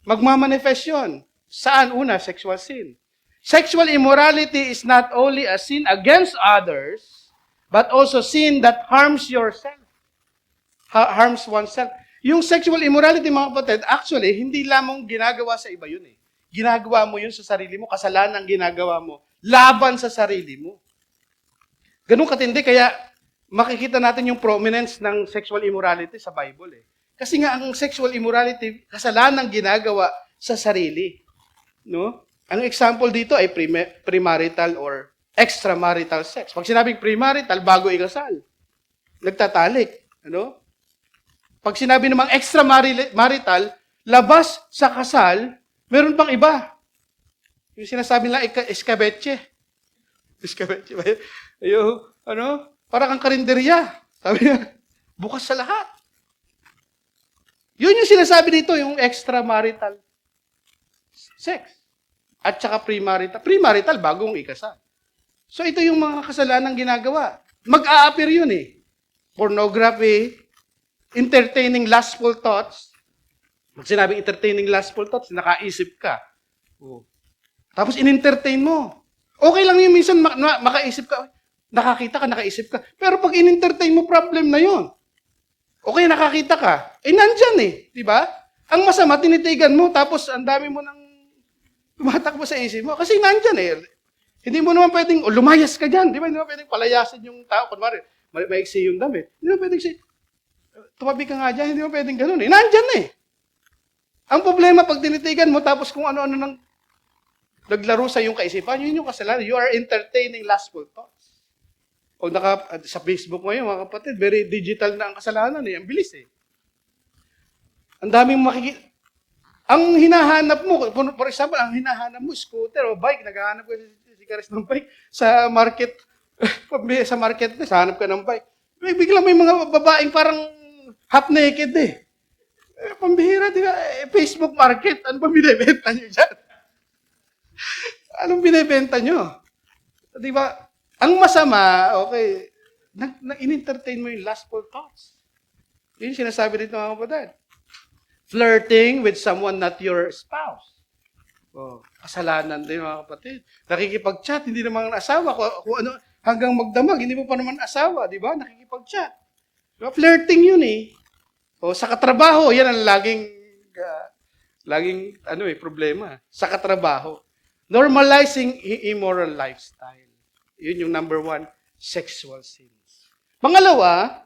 magmamanifest yun. Saan? Una, sexual sin. Sexual immorality is not only a sin against others, but also sin that harms yourself. Harms oneself. Yung sexual immorality, mga kapatid, actually, hindi lamang ginagawa sa iba yun eh. Ginagawa mo yun sa sarili mo, kasalanan ang ginagawa mo, laban sa sarili mo. Ganun katindi, kaya makikita natin yung prominence ng sexual immorality sa Bible eh. Kasi nga, ang sexual immorality, kasalanan ang ginagawa sa sarili. No? Ang example dito ay premarital or extramarital sex. Pag sinabing premarital, bago ikasal, nagtatalik. Ano? Pag sinabi namang extramarital, labas sa kasal, meron pang iba. Yung sinasabi nila, escabeche. Escabeche ba yun? Parang kang karinderya. Sabi niya, bukas sa lahat. Yun yung sinasabi dito, yung extramarital sex. At saka premarital. Premarital, bagong ikasal. So ito yung mga kasalanan ginagawa. Mag-a-appear yun eh. Pornography, entertaining lustful thoughts. Pag sinabing entertaining lustful thoughts, nakaisip ka. Oh. Tapos in-entertain mo. Okay lang yung minsan makaisip ka, nakakita ka, nakaisip ka. Pero pag in-entertain mo, problem na yon. Okay, nakakita ka. Nandyan di ba? Ang masama, tinitigan mo, tapos ang dami mo nang tumatakbo sa isip mo. Kasi nandyan Hindi mo naman pwedeng, lumayas ka dyan. Di ba? Hindi mo pwedeng palayasin yung tao. Kunwari, maiksi yung damit. Hindi mo pwedeng tumabi ka nga dyan. Hindi mo pwedeng ganun Nandyan Ang problema, pag tinitigan mo, tapos kung ano-ano nang naglaro sa iyong kaisipan, yun yung kasalanan. You are entertaining lustful thoughts. O sa Facebook ngayon, mga kapatid, very digital na ang kasalanan Ang bilis Ang daming makikita. Ang hinahanap mo, for example, ang hinahanap mo, scooter o bike, naghahanap ko si Karis ng bike sa market, sa market hanap ka ng bike. Biglang may mga babaeng parang half naked pambihira, di ba? Facebook market, ano ba binibenta nyo dyan? Anong binibenta nyo? Di ba? Ang masama, okay, in-entertain mo yung lustful thoughts. Yun yung sinasabi dito mga kapatid. Flirting with someone not your spouse. Kasalanan din mga kapatid. Nakikipag-chat, hindi naman asawa. Kung ano, hanggang magdamag, hindi mo pa naman asawa, di ba? Nakikipag-chat. Diba? Flirting yun sa katrabaho, yan ang laging problema. Sa katrabaho. Normalizing immoral lifestyle. Yun yung number 1, sexual sins. Pangalawa,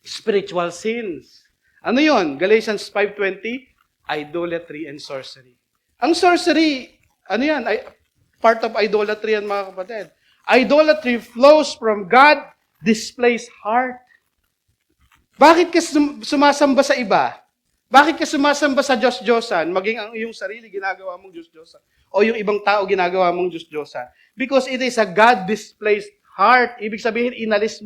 spiritual sins. Ano yun? Galatians 5:20, idolatry and sorcery. Ang sorcery, ano yan? Part of idolatry yan mga kapatid. Idolatry flows from God, displays heart. Bakit ka sumasamba sa iba? Bakit ka sumasamba sa Diyos-Diyosan? Maging ang iyong sarili, ginagawa mong Diyos-Diyosan. O yung ibang tao, ginagawa mong Diyos-Diyosan. Because it is a God-displaced heart. Ibig sabihin, inaalis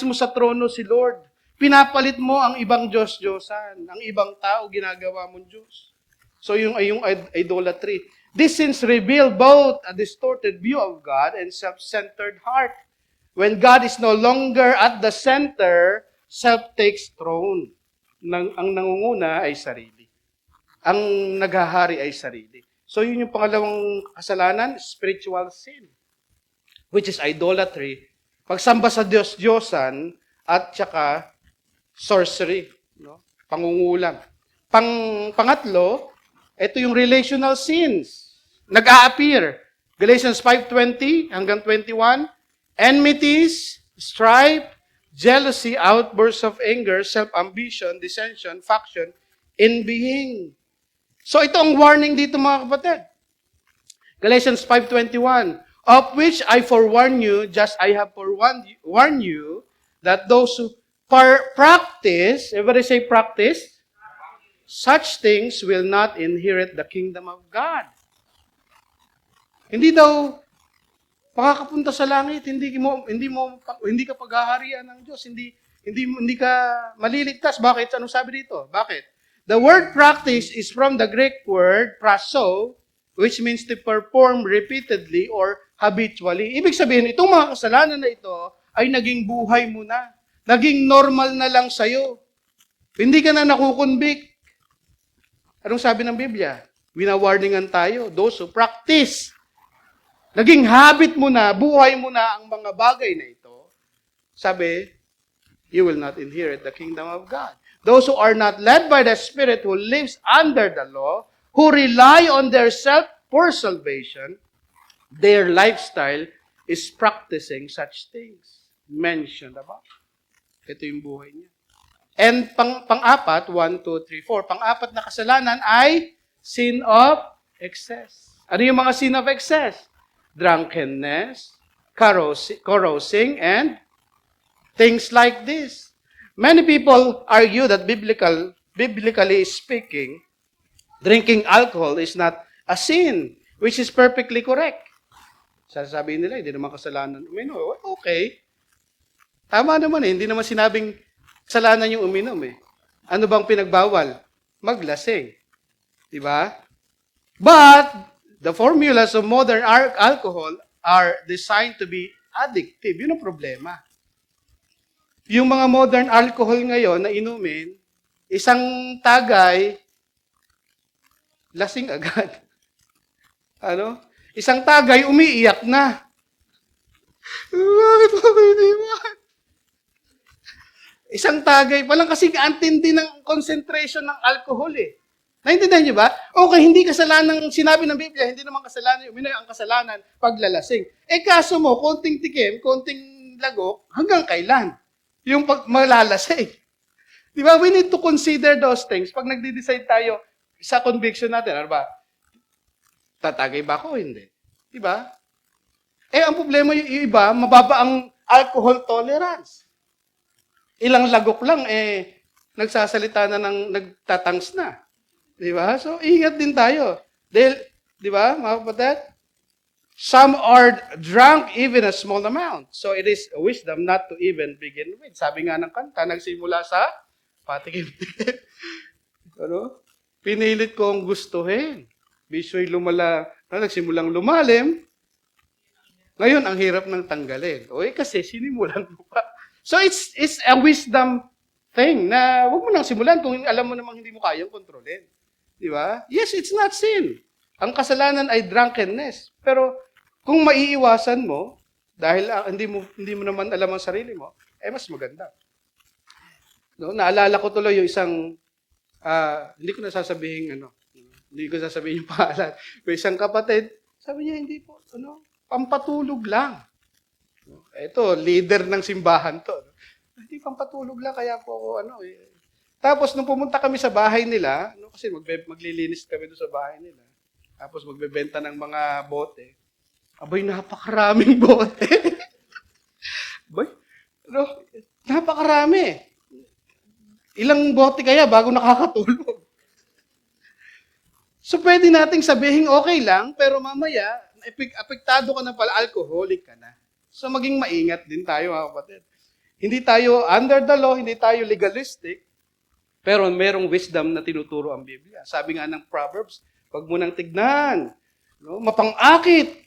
mo sa trono si Lord. Pinapalit mo ang ibang Diyos-Diyosan. Ang ibang tao, ginagawa mong Diyos. So yung idolatry. These sins reveal both a distorted view of God and self-centered heart. When God is no longer at the center, self takes throne. Ang nangunguna ay sarili. Ang naghahari ay sarili. So yun yung pangalawang kasalanan, spiritual sin. Which is idolatry. Pagsamba sa Diyos-Diyosan at saka sorcery, pangungulang. Pangatlo, ito yung relational sins. Nag-a-appear. Galatians 5:20 hanggang 21, enmities, strife, jealousy, outbursts of anger, self-ambition, dissension, faction, envying. So ito ang warning dito mga kapatid. Galatians 5:21, of which I forewarn you, just I have forewarned you, that those who practice, everybody say practice, such things will not inherit the kingdom of God. Hindi daw makakapunta sa langit, hindi ka paghaharian ng Diyos, hindi ka maliligtas. Bakit? Anong sabi dito? Bakit? The word practice is from the Greek word praso, which means to perform repeatedly or habitually. Ibig sabihin, itong mga kasalanan na ito ay naging buhay mo na. Naging normal na lang sa'yo. Hindi ka na nakukonvict. Anong sabi ng Biblia? Winawarningan tayo, those who practice. Naging habit mo na, buhay mo na ang mga bagay na ito. Sabi, you will not inherit the kingdom of God. Those who are not led by the Spirit, who lives under the law, who rely on their self for salvation, their lifestyle is practicing such things mentioned above. Ito yung buhay niya. And pang-apat, 1, 2, 3, 4, pang-apat na kasalanan ay sin of excess. Ano yung mga sin of excess? Drunkenness, carousing, and things like this. Many people argue that biblically speaking, drinking alcohol is not a sin, which is perfectly correct. Sasabihin nila, hindi naman kasalanan uminom. Okay. Tama naman hindi naman sinabing kasalanan yung uminom Ano bang pinagbawal? Maglasing. Diba? But, the formulas of modern alcohol are designed to be addictive. Yun ang problema. Yung mga modern alcohol ngayon na inumin, isang tagay, lasing agad. Isang tagay, umiiyak na. Bakit ako iniwan? Isang tagay, walang kasing antindi ng concentration ng alcohol eh. Naintindihan niyo ba? Okay, hindi kasalanan ng sinabi ng Biblia, hindi naman kasalanan, uminoy ang kasalanan paglalasing. Eh kaso mo, konting tikim, konting lagok, hanggang kailan? Yung pag malalasing. Di ba? We need to consider those things. Pag nagde-decide tayo sa conviction natin, ano ba? Tatagay ba ako? Hindi. Di ba? Eh, ang problema yung iba, mababa ang alcohol tolerance. Ilang lagok lang, nagsasalita na ng nagtatangs na. Di ba? So, ingat din tayo. Dahil, di ba, mga kapatid? Some are drunk even a small amount. So, it is wisdom not to even begin with. Sabi nga ng kanta, nagsimula sa patikim. Ano? Pinilit kong gustuhin. Bisyo'y nagsimulang lumalim. Ngayon, ang hirap ng tanggalin. O kasi, sinimulan mo pa. So, it's a wisdom thing na huwag mo nang simulan kung alam mo namang hindi mo kayang kontrolin. Di ba? Yes, it's not sin. Ang kasalanan ay drunkenness. Pero kung maiiwasan mo, dahil hindi mo naman alam ang sarili mo, mas maganda. No? Naalala ko tuloy yung isang, hindi ko nasasabihin, hindi ko sasabihin yung pangalan. May isang kapatid, sabi niya, hindi po, pampatulog lang. Ito, leader ng simbahan to. Hindi, pampatulog lang, kaya po ako, Tapos, nung pumunta kami sa bahay nila, kasi maglilinis kami doon sa bahay nila, tapos magbebenta ng mga bote, abay, napakaraming bote. Abay, napakarami. Ilang bote kaya bago nakakatulog? So, pwede nating sabihin, okay lang, pero mamaya, apektado ka na pala, alcoholic ka na. So, maging maingat din tayo, mga kapatid. Hindi tayo under the law, hindi tayo legalistic, pero merong wisdom na tinuturo ang Biblia. Sabi nga ng Proverbs, wag mo nang tignan. Mapang-akit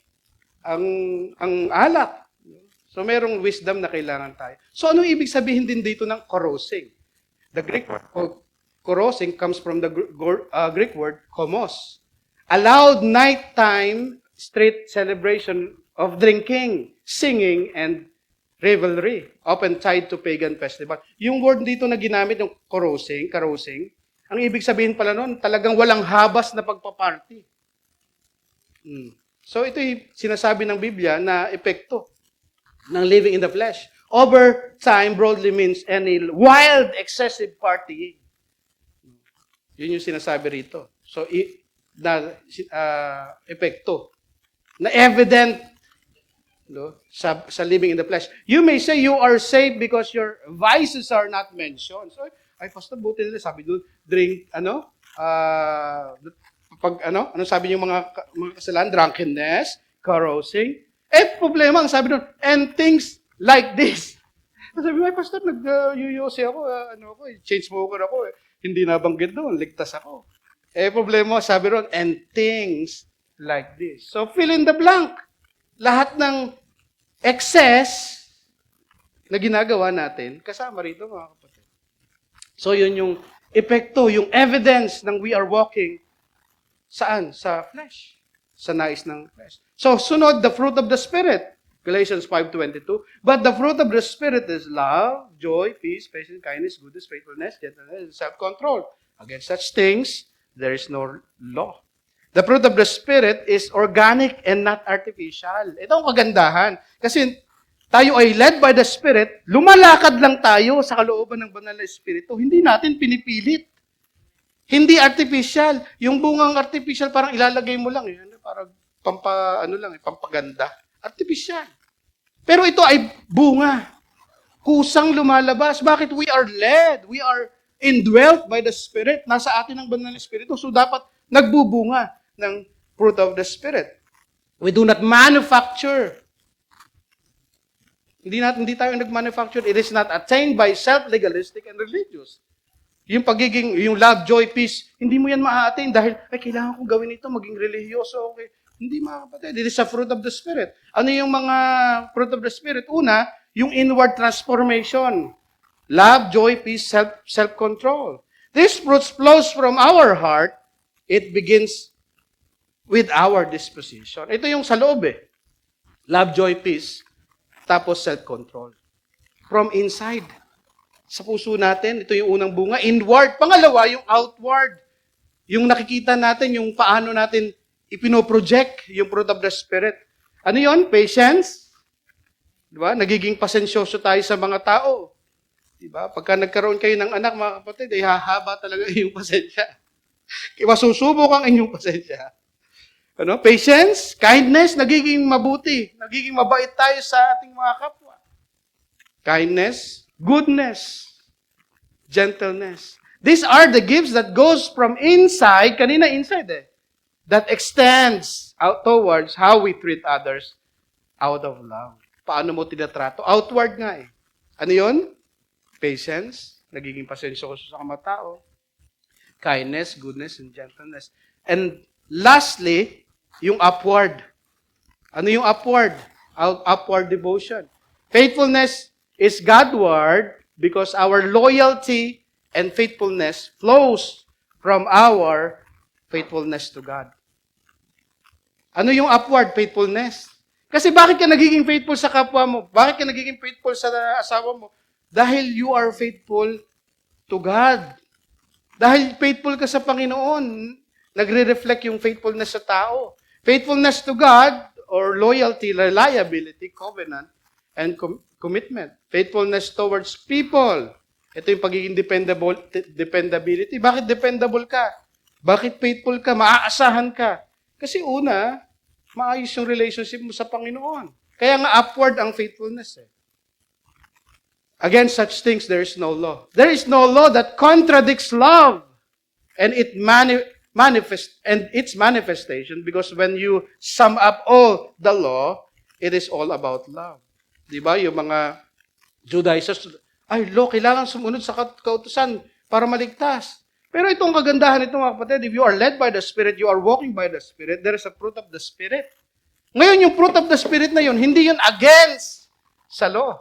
ang alak. So merong wisdom na kailangan tayo. So anong ibig sabihin din dito ng carousing? The Greek word carousing comes from the Greek word komos. A loud nighttime street celebration of drinking, singing, and revelry, often tied to pagan festival. Yung word dito na ginamit, yung carousing, ang ibig sabihin pala nun, talagang walang habas na pagpaparty. So ito yung sinasabi ng Biblia na epekto ng living in the flesh. Over time broadly means any wild, excessive partying. Yun yung sinasabi rito. So, epekto na evident sa living in the flesh. You may say you are saved because your vices are not mentioned. So, pastor, buti nila, sabi doon, drink, ano sabi niyo mga kasalanan? Drunkenness, carousing. Problema, ang sabi doon, and things like this. Sabi mo, pastor, nag-UUC ako, change smoker ako, hindi nabanggit doon, ligtas ako. Problema, sabi doon, and things like this. So, fill in the blank. Lahat ng excess na ginagawa natin, kasama rito, mga kapatid. So, yun yung epekto, yung evidence ng we are walking saan? Sa flesh. Sa nais ng flesh. So, sunod, the fruit of the Spirit. Galatians 5:22. But the fruit of the Spirit is love, joy, peace, patience, kindness, goodness, faithfulness, gentleness, self-control. Against such things, there is no law. The fruit of the Spirit is organic and not artificial. Ito ang kagandahan. Kasi tayo ay led by the Spirit, lumalakad lang tayo sa kalooban ng banal na Espiritu. Hindi natin pinipilit. Hindi artificial. Yung bungang artificial, parang ilalagay mo lang. Parang pampaganda. Artificial. Pero ito ay bunga. Kusang lumalabas. Bakit? We are led. We are indwelt by the Spirit. Nasa atin ang banal na Espiritu. So dapat nagbubunga ng fruit of the Spirit. We do not manufacture. Hindi tayo nag-manufacture. It is not attained by self-legalistic and religious. Yung love, joy, peace, hindi mo yan ma-attain dahil, kailangan kong gawin ito, maging religyoso, okay. Hindi, mga kapatid. It is a fruit of the Spirit. Ano yung mga fruit of the Spirit? Una, yung inward transformation. Love, joy, peace, self-control. This fruit flows from our heart. It begins with our disposition. Ito yung sa loob eh. Love, joy, peace, tapos self-control. From inside. Sa puso natin, ito yung unang bunga. Inward. Pangalawa, yung outward. Yung nakikita natin, yung paano natin ipinoproject yung fruit of the Spirit. Ano yon? Patience. Diba? Nagiging pasensyoso tayo sa mga tao. Diba? Pagka nagkaroon kayo ng anak, mga kapatid, ay hahaba talaga yung pasensya. Masusubok ang inyong pasensya. Ano? Patience, kindness, nagiging mabuti. Nagiging mabait tayo sa ating mga kapwa. Kindness, goodness, gentleness. These are the gifts that goes from inside, kanina inside that extends out towards how we treat others out of love. Paano mo tinatrato? Outward nga eh. Ano yun? Patience, nagiging pasensyoso sa mga tao. Kindness, goodness, and gentleness. And lastly, yung upward. Ano yung upward? Upward devotion. Faithfulness is Godward because our loyalty and faithfulness flows from our faithfulness to God. Ano yung upward faithfulness? Kasi bakit ka nagiging faithful sa kapwa mo? Bakit ka nagiging faithful sa asawa mo? Dahil you are faithful to God. Dahil faithful ka sa Panginoon, nagre-reflect yung faithfulness sa tao. Faithfulness to God, or loyalty, reliability, covenant, and commitment. Faithfulness towards people. Ito yung pagiging dependability. Bakit dependable ka? Bakit faithful ka? Maaasahan ka? Kasi una, maayos yung relationship mo sa Panginoon. Kaya nga upward ang faithfulness eh. Against such things, there is no law. There is no law that contradicts love. And its manifestation, because when you sum up all the law, it is all about love. Di ba? Yung mga Judaizers, ay, law, kailangan sumunod sa kautusan para maligtas. Pero itong kagandahan nito mga kapatid, if you are led by the Spirit, you are walking by the Spirit, there is a fruit of the Spirit. Ngayon, yung fruit of the Spirit na yun, hindi yun against sa law.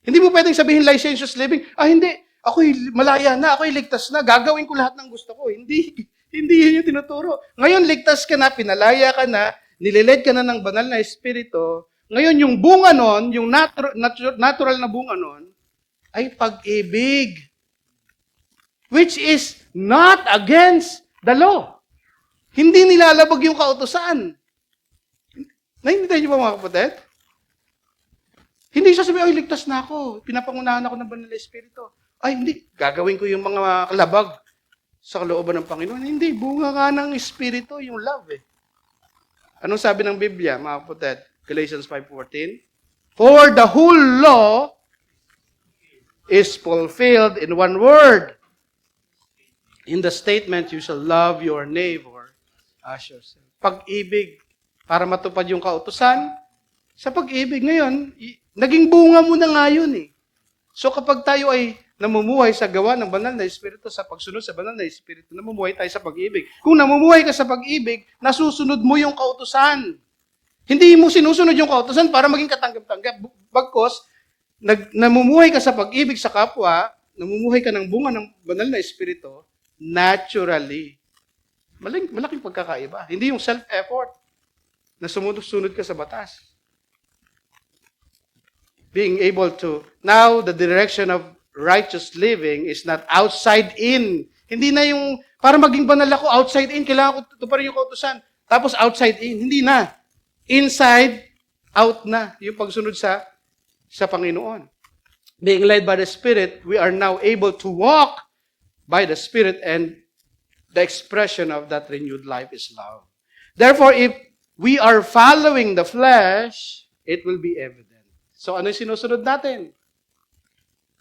Hindi mo pwedeng sabihin licentious living, hindi, ako'y malaya na, ako'y ligtas na, gagawin ko lahat ng gusto ko. Hindi yun yung tinuturo. Ngayon, ligtas ka na, pinalaya ka na, nililed ka na ng banal na Espiritu. Ngayon, yung bunga nun, yung natural na bunga nun, ay pag-ibig. Which is not against the law. Hindi nilalabag yung kautusan. Naintindihan niyo ba mga kapatid? Hindi siya sabi, ay, ligtas na ako. Pinapangunahan ako ng banal na Espiritu. Ay, hindi. Gagawin ko yung mga kalabag sa kalooban ng Panginoon. Hindi. Bunga nga ng Espiritu, yung love eh. Anong sabi ng Biblia, mga kapatid? Galatians 5:14. For the whole law is fulfilled in one word. In the statement, you shall love your neighbor as yourself. Pag-ibig. Para matupad yung kautusan, sa pag-ibig ngayon, naging bunga mo na nga yun eh. So kapag tayo ay namumuhay sa gawa ng banal na Espiritu, sa pagsunod sa banal na Espiritu, namumuhay tayo sa pag-ibig. Kung namumuhay ka sa pag-ibig, nasusunod mo yung kautusan. Hindi mo sinusunod yung kautusan para maging katanggap-tanggap. Bagkos, namumuhay ka sa pag-ibig sa kapwa, namumuhay ka ng bunga ng banal na Espiritu, naturally. Malaking pagkakaiba. Hindi yung self-effort na sumunod ka sa batas. Being able to, now the direction of righteous living is not outside in. Hindi na yung, para maging banal ako, outside in, kailangan ko tuparin yung kautusan. Tapos outside in, hindi na. Inside, out na, yung pagsunod sa Panginoon. Being led by the Spirit, we are now able to walk by the Spirit, and the expression of that renewed life is love. Therefore, if we are following the flesh, it will be evident. So, ano yung sinusunod natin?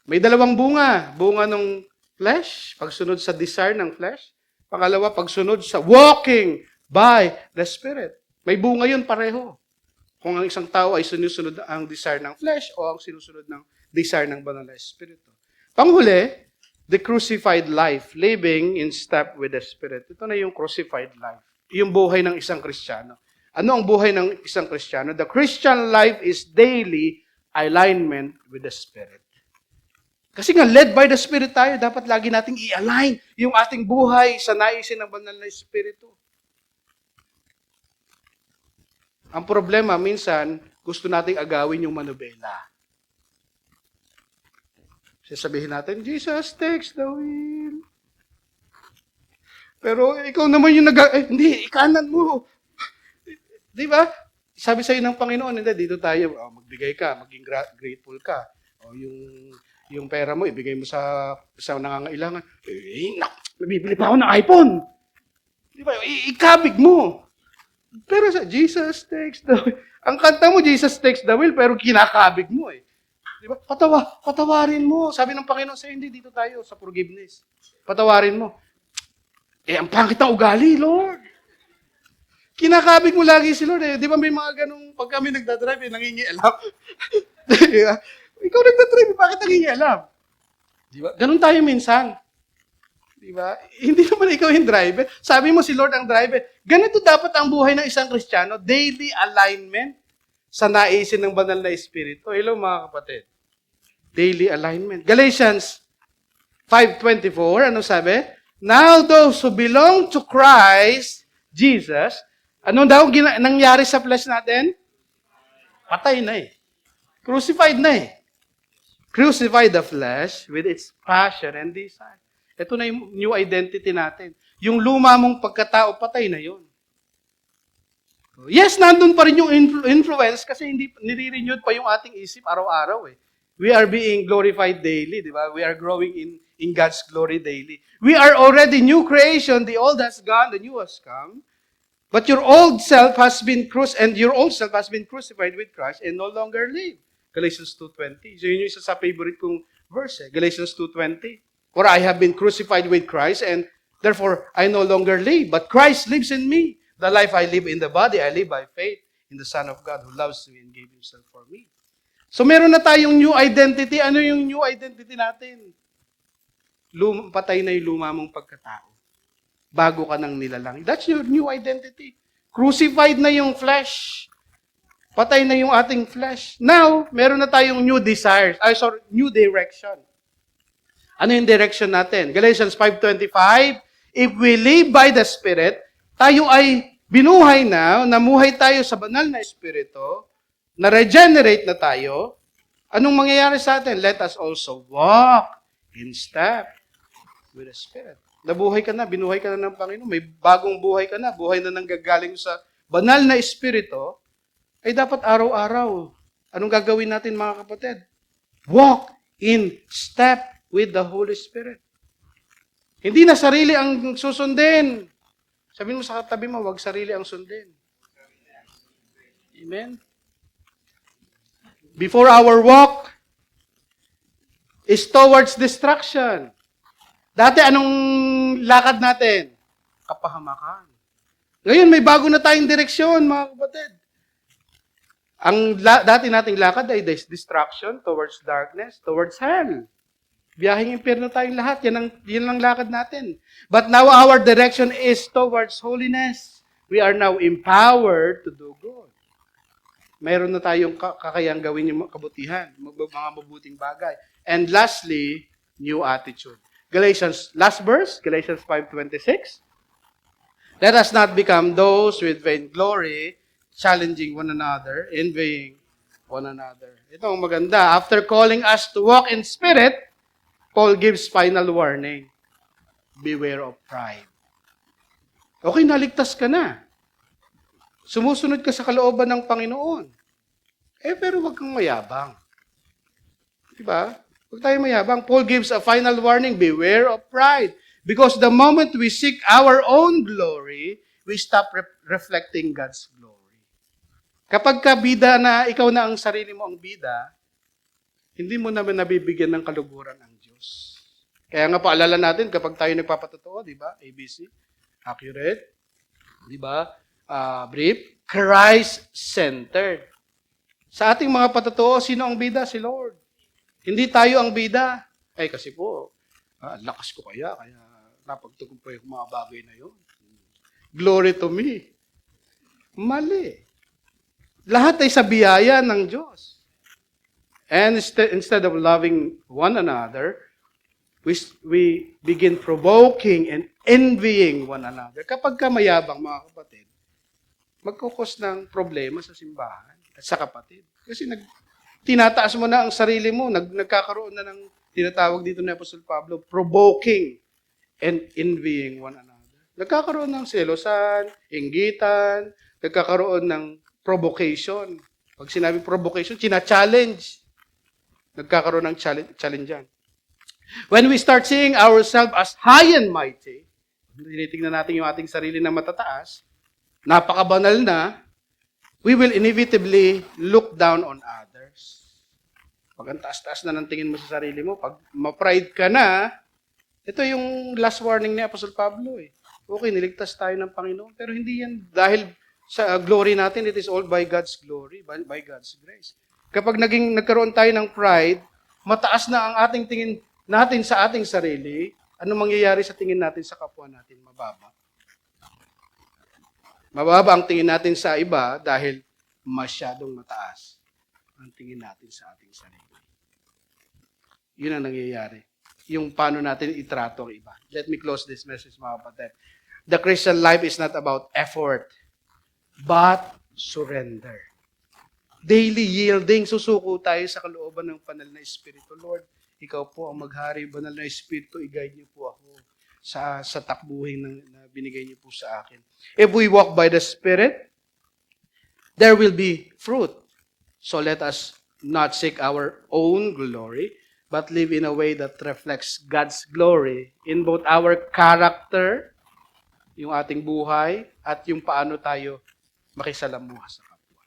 May dalawang bunga. Bunga ng flesh, pagsunod sa desire ng flesh. Pangalawa, pagsunod sa walking by the Spirit. May bunga yun pareho. Kung ang isang tao ay sinusunod ang desire ng flesh o ang sinusunod ng desire ng banal na Espiritu. Panghuli, the crucified life, living in step with the Spirit. Ito na yung crucified life. Yung buhay ng isang Kristiyano. Ano ang buhay ng isang Kristiyano? The Christian life is daily alignment with the Spirit. Kasi nga, led by the Spirit tayo, dapat lagi nating i-align yung ating buhay sa naisin ng banal na Espiritu. Ang problema, minsan, gusto nating agawin yung manobela. Sasabihin natin, Jesus takes the wheel. Pero ikaw naman yung hindi, ikanan mo. Di ba? Sabi sa'yo ng Panginoon, hindi, dito tayo, magbigay ka, maging grateful ka. O yung pera mo, ibigay mo sa nangangailangan. Nabibili pa ako ng iPhone. Di ba? Ikabig mo. Pero Jesus takes the wheel. Ang kanta mo, Jesus takes the wheel, pero kinakabig mo eh. Di ba? Patawarin mo. Sabi ng Panginoon sa'yo, hindi, dito tayo sa forgiveness. Patawarin mo. Ang pangit ng ugali, Lord. Kinakabig mo lagi si Lord eh. Di ba may mga ganong, pag kami nagdadrive, nangingialam. Ikaw nagdadrive, bakit nangingialam? Di ba? Ganon tayo minsan. Di ba? Hindi naman ikaw yung driver. Sabi mo si Lord ang driver. Ganito dapat ang buhay ng isang Kristiyano. Daily alignment sa naisin ng banal na Espiritu. Hello mga kapatid. Daily alignment. Galatians 5:24, ano sabi? Now those who belong to Christ, Jesus, ano daw nangyari sa flesh natin? Patay na eh. Crucified na eh. Crucify the flesh with its passion and desire. Ito na yung new identity natin. Yung luma mong pagkatao, patay na yun. Yes, nandun pa rin yung influence kasi hindi nire-renewed pa yung ating isip araw-araw eh. We are being glorified daily, di ba? We are growing in God's glory daily. We are already new creation. The old has gone, the new has come. But your old self has been crucified with Christ and no longer live. Galatians 2:20. So yun yung isa sa favorite kong verse, Galatians 2:20. For I have been crucified with Christ and therefore I no longer live, but Christ lives in me. The life I live in the body, I live by faith in the Son of God who loves me and gave Himself for me. So meron na tayong new identity. Ano yung new identity natin? Patay na yung luma mong pagkatao. Bago ka nang nilalang. That's your new identity. Crucified na yung flesh. Patay na yung ating flesh. Now, meron na tayong new desires. New direction. Ano yung direction natin? Galatians 5:25, if we live by the Spirit, tayo ay binuhay na, namuhay tayo sa banal na Espiritu, na-regenerate na tayo, anong mangyayari sa atin? Let us also walk in step with the Spirit. Nabuhay ka na, binuhay ka na ng Panginoon, may bagong buhay ka na, buhay na nanggagaling sa banal na Espiritu, ay dapat araw-araw. Anong gagawin natin mga kapatid? Walk in step with the Holy Spirit. Hindi na sarili ang susundin. Sabihin mo sa katabi mo, wag sarili ang sundin. Amen? Before our walk is towards destruction. Dati anong lakad natin? Kapahamakan. Ngayon may bago na tayong direksyon, mga kapatid. Ang dati nating lakad ay destruction towards darkness, towards hell. Biyaheng impyerno tayong lahat. Yan ang lakad natin. But now our direction is towards holiness. We are now empowered to do good. Mayroon na tayong kakayang gawin yung kabutihan, mga mabuting bagay. And lastly, new attitude. Last verse, Galatians 5:26. Let us not become those with vainglory, challenging one another, envying one another. Ito ang maganda. After calling us to walk in spirit, Paul gives final warning. Beware of pride. Okay, naligtas ka na. Sumusunod ka sa kalooban ng Panginoon. Pero wag kang mayabang. Diba? Huwag tayo mayabang. Paul gives a final warning. Beware of pride. Because the moment we seek our own glory, we stop reflecting God's glory. Kapag ka bida na, ikaw na ang sarili mo ang bida, hindi mo naman nabibigyan ng kaluguran ang Diyos. Kaya nga paalala natin, kapag tayo nagpapatotoo, di ba? ABC, accurate, di ba? Brief, Christ-centered. Sa ating mga patotoo, sino ang bida? Si Lord. Hindi tayo ang bida. Kasi po, lakas ko kaya napagtugon po yung mga bagay na yun. Glory to me. Mali. Lahat ay sa biyaya ng Diyos. And instead of loving one another, we begin provoking and envying one another. Kapag ka mayabang, mga kapatid, magkukos ng problema sa simbahan at sa kapatid. Kasi tinataas mo na ang sarili mo, nagkakaroon na ng tinatawag dito ni Apostol Pablo, provoking and envying one another. Nagkakaroon ng selosan, inggitan, nagkakaroon ng provocation. Pag sinabi provocation, china-challenge. Nagkakaroon ng challenge yan. When we start seeing ourselves as high and mighty, tinitingnan natin yung ating sarili na matataas, napakabanal na, we will inevitably look down on others. Pag ang taas-taas na ng tingin mo sa sarili mo, pag ma-pride ka na, ito yung last warning ni Apostol Pablo eh. Okay, niligtas tayo ng Panginoon, pero hindi yan dahil sa glory natin, it is all by God's glory, by God's grace. Kapag nagkaroon tayo ng pride, mataas na ang ating tingin natin sa ating sarili, ano mangyayari sa tingin natin sa kapwa natin? Mababa. Mababa ang tingin natin sa iba dahil masyadong mataas ang tingin natin sa ating sarili. Yun ang nangyayari. Yung paano natin itrato ang iba. Let me close this message, mga kapatid. The Christian life is not about effort, but surrender. Daily yielding, susuko tayo sa kalooban ng banal na Espiritu. Lord, ikaw po ang maghari, banal na Espiritu, i-guide niyo po ako sa takbuhin na binigay niyo po sa akin. If we walk by the Spirit, there will be fruit. So let us not seek our own glory, but live in a way that reflects God's glory in both our character, yung ating buhay, at yung paano tayo makisalamuha sa kapwa.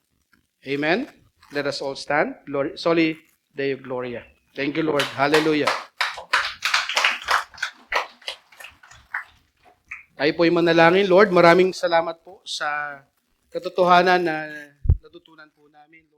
Amen? Let us all stand. Soli Deo Gloria. Thank you, Lord. Hallelujah. Tayo po'y manalangin. Lord, maraming salamat po sa katotohanan na natutunan po namin.